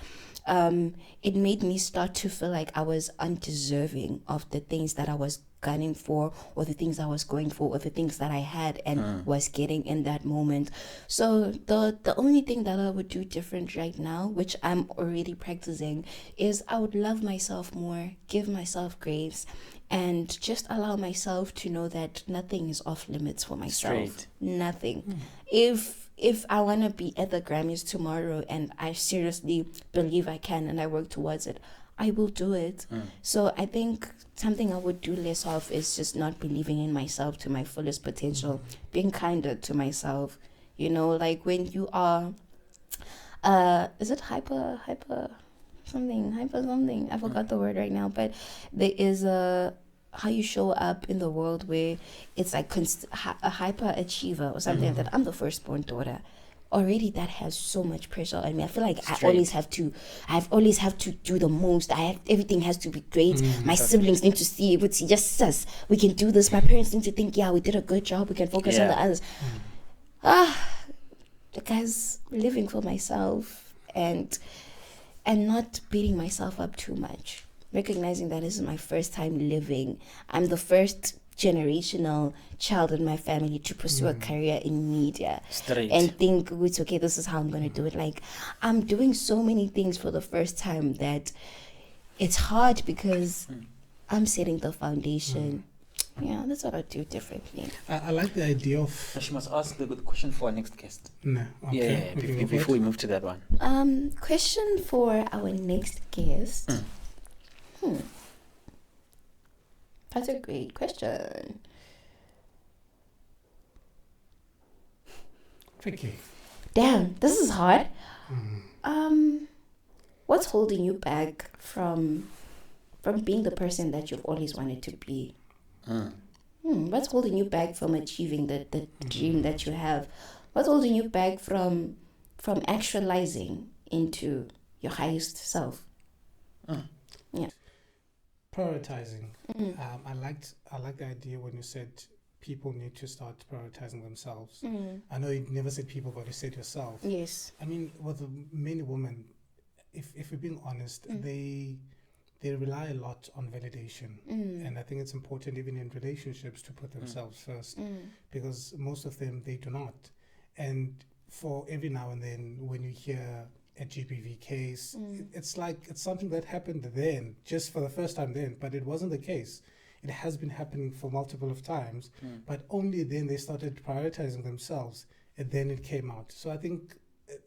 it made me start to feel like I was undeserving of the things that I was gunning for, or the things I was going for, or the things that I had and was getting in that moment. So the only thing that I would do different right now, which I'm already practicing, is I would love myself more, give myself grace, and just allow myself to know that nothing is off limits for myself. Straight. Nothing. If I want to be at the Grammys tomorrow and I seriously believe I can and I work towards it, I will do it. So I think something I would do less of is just not believing in myself to my fullest potential, being kinder to myself. Like when you are, is it hyper something? I forgot the word right now, but there is how you show up in the world where it's like a hyper achiever or something like that. I'm the firstborn daughter. Already that has so much pressure on me. I feel like I always have to do the most. Everything has to be great. My siblings need to see it. It's just us. We can do this. My parents need to think, we did a good job. We can focus on the others. Guys, living for myself and not beating myself up too much. Recognizing that this is my first time living. I'm the first generational child in my family to pursue a career in media. Straight. And think, it's okay, this is how I'm going to do it. Like, I'm doing so many things for the first time that it's hard because I'm setting the foundation. Yeah, that's what I do differently. I like the idea of. She must ask the good question for our next guest. No, okay. Before we move to that one. Question for our next guest. That's a great question. Tricky. Damn, this is hard. What's holding you back from being the person that you've always wanted to be? What's holding you back from achieving the dream that you have? What's holding you back from actualizing into your highest self? Yeah. Prioritizing. I liked the idea when you said people need to start prioritizing themselves. I know you never said people, but you said yourself. Yes. I mean, with many women, if we're being honest, they rely a lot on validation. And I think it's important even in relationships to put themselves first, because most of them, they do not. And for every now and then when you hear a GBV case, it's like it's something that happened then, just for the first time then, but it wasn't the case. It has been happening for multiple of times, but only then they started prioritizing themselves, and then it came out. So I think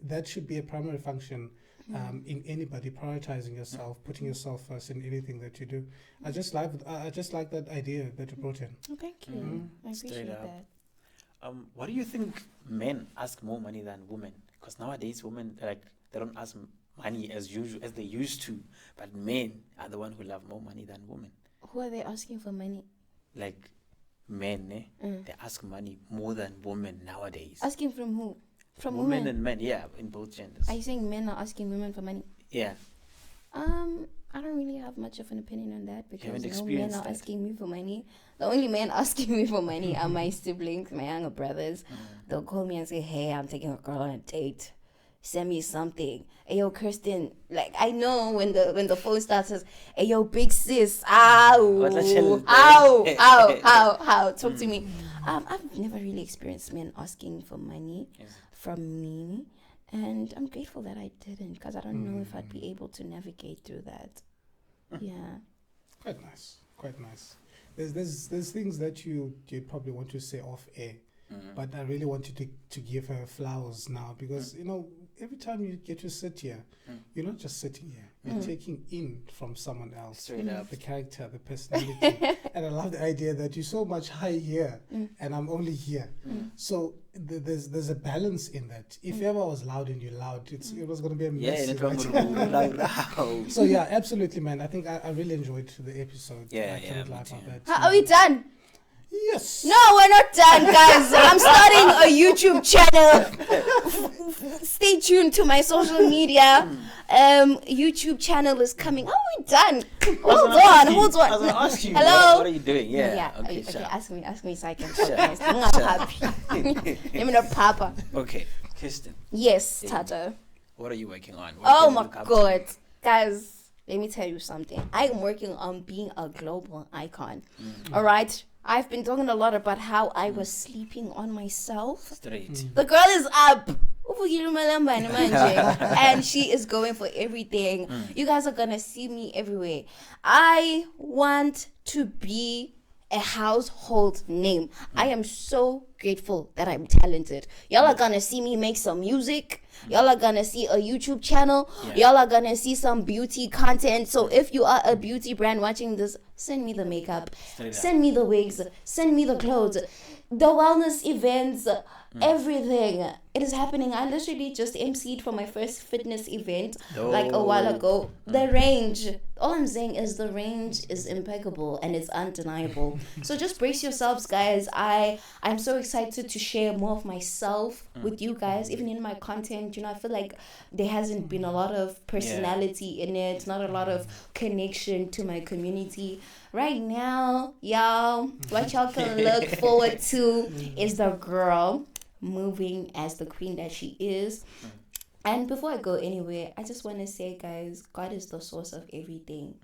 that should be a primary function in anybody, prioritizing yourself, putting yourself first in anything that you do. I just like that idea that you brought in. Oh, thank you. I appreciate that. Why do you think men ask more money than women? Because nowadays women they don't ask money as usual as they used to, but men are the one who love more money than women. Who are they asking for money? Like men, they ask money more than women nowadays. Asking from who? From women and men, yeah, in both genders. Are you saying men are asking women for money? Yeah. I don't really have much of an opinion on that because no men are asking me for money. The only men asking me for money are my siblings, my younger brothers. They'll call me and say, "Hey, I'm taking a girl on a date. Send me something. Hey, yo, Kirstin." Like, I know when the phone starts, says, "Hey, yo, big sis. Ow. Ow. Talk to me." I've never really experienced men asking for money from me. And I'm grateful that I didn't, because I don't know if I'd be able to navigate through that. Yeah. Quite nice. There's things that you probably want to say off air, but I really wanted to give her flowers now, because every time you get to sit here, you're not just sitting here. You're taking in from someone else. Straight up. The character, the personality. And I love the idea that you're so much high here and I'm only here. So there's a balance in that. If ever I was loud and you're loud, it was going to be a mess. Yeah, So yeah, absolutely, man. I think I really enjoyed the episode. Yeah, I cannot lie about that. Are we done? Yes. No, we're not done, guys. I'm starting a YouTube channel. Stay tuned to my social media. YouTube channel is coming. Are we done? Hold on. I was going to ask you. Hello? What are you doing? Yeah. Okay, sure. ask me so I can Sure. Let me know, Papa. Okay, Kirstin. Yes, Tata. What are you working on? Oh my God. Guys, let me tell you something. I am working on being a global icon. All right? I've been talking a lot about how I was sleeping on myself. Straight. The girl is up. And she is going for everything. You guys are gonna see me everywhere. I want to be a household name. I am so grateful that I'm talented. Y'all are gonna see me make some music. Y'all are gonna see a YouTube channel. Y'all are gonna see some beauty content. So if you are a beauty brand watching this, send me the makeup, send me the wigs, send me the clothes, the wellness events, everything. It is happening. I literally just emceed for my first fitness event like a while ago. The range, all I'm saying is the range is impeccable and it's undeniable. So just brace yourselves, guys. I'm so excited to share more of myself with you guys, even in my content. I feel like there hasn't been a lot of personality in it, not a lot of connection to my community. Right now, y'all, what y'all can look forward to is the girl moving as the queen that she is. And before I go anywhere, I just want to say, guys, God is the source of everything.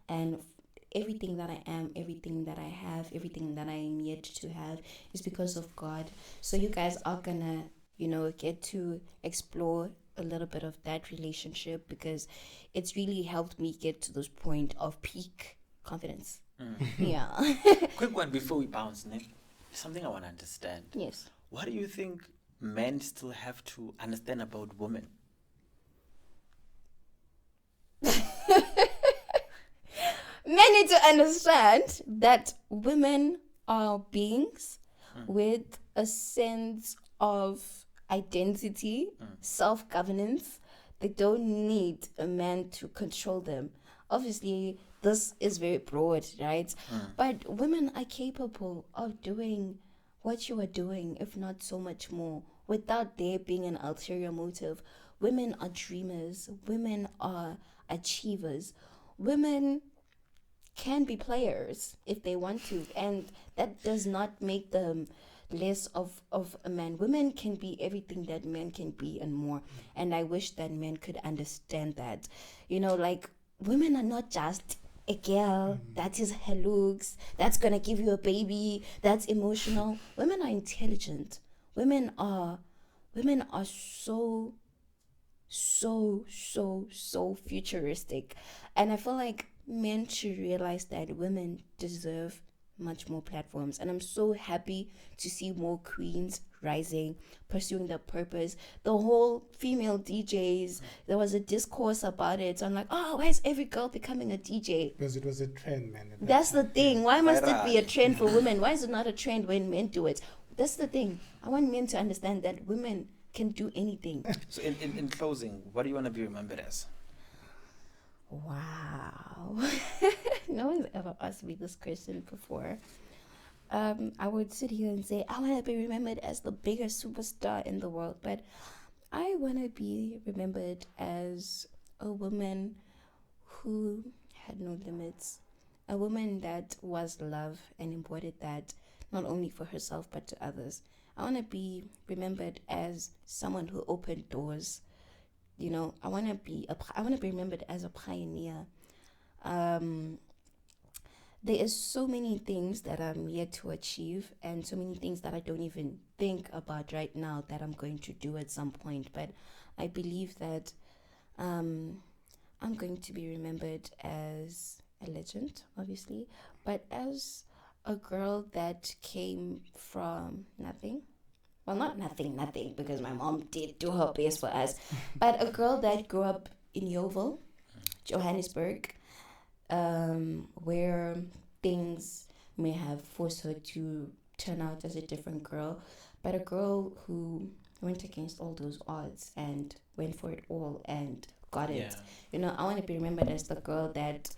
And everything that I am, everything that I have, everything that I am yet to have is because of God. So you guys are gonna, get to explore a little bit of that relationship, because it's really helped me get to this point of peak confidence. Yeah. Quick one before we bounce, Nick. Something I want to understand. Yes. What do you think men still have to understand about women? Men need to understand that women are beings with a sense of identity, self-governance. They don't need a man to control them. Obviously, this is very broad, right? But women are capable of doing what you are doing, if not so much more, without there being an ulterior motive. Women are dreamers. Women are achievers. Women can be players if they want to, and that does not make them less of a man. Women can be everything that men can be and more, and I wish that men could understand that. Like, women are not just a girl that is her looks, that's gonna give you a baby, that's emotional. Women are intelligent. Women are so futuristic, and I feel like men should realize that women deserve much more platforms, and I'm so happy to see more queens rising, pursuing their purpose. The whole female DJs, there was a discourse about it. So I'm like, oh, why is every girl becoming a DJ? Because it was a trend, man. That's the thing. Why must it be a trend for women? Why is it not a trend when men do it? That's the thing. I want men to understand that women can do anything. So in closing, what do you want to be remembered as? Wow. No one's ever asked me this question before. I would sit here and say, I want to be remembered as the biggest superstar in the world, but I want to be remembered as a woman who had no limits, a woman that was love and embodied that not only for herself but to others. I want to be remembered as someone who opened doors. I want to be remembered as a pioneer. There is so many things that I'm yet to achieve, and so many things that I don't even think about right now that I'm going to do at some point. But I believe that I'm going to be remembered as a legend, obviously, but as a girl that came from nothing. Well, not nothing, because my mom did do her best for us. But a girl that grew up in Yeovil, Johannesburg, where things may have forced her to turn out as a different girl. But a girl who went against all those odds and went for it all and got it. I want to be remembered as the girl that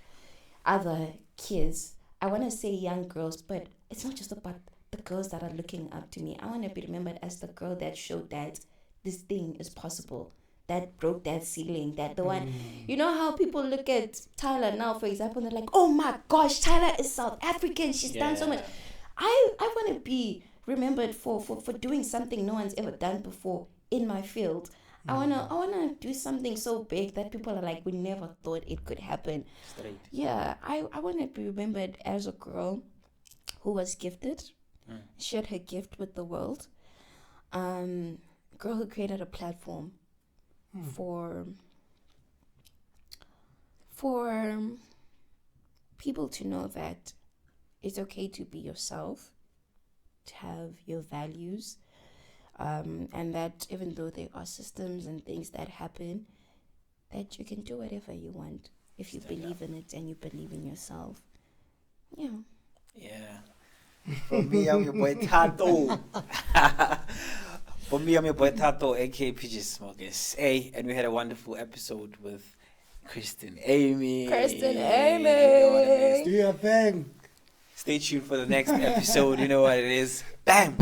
other kids, I want to say young girls, but it's not just about the girls that are looking up to me. I want to be remembered as the girl that showed that this thing is possible, that broke that ceiling, that the one. You know how people look at Tyler now, for example, and they're like, oh my gosh, Tyler is South African, she's done so much. I want to be remembered for doing something no one's ever done before in my field. I wanna do something so big that people are like, we never thought it could happen. Straight. Yeah, I want to be remembered as a girl who was gifted, shared her gift with the world. Girl who created a platform for people to know that it's okay to be yourself, to have your values, and that even though there are systems and things that happen, that you can do whatever you want if you believe in it and you believe in yourself. Yeah. For me, I'm your boy Tato. For me, I'm your boy Tato, aka PG Smokers. Hey, and we had a wonderful episode with Kirstin Aimee. Kirstin Aimee. Do your thing. Stay tuned for the next episode. You know what it is. Bam!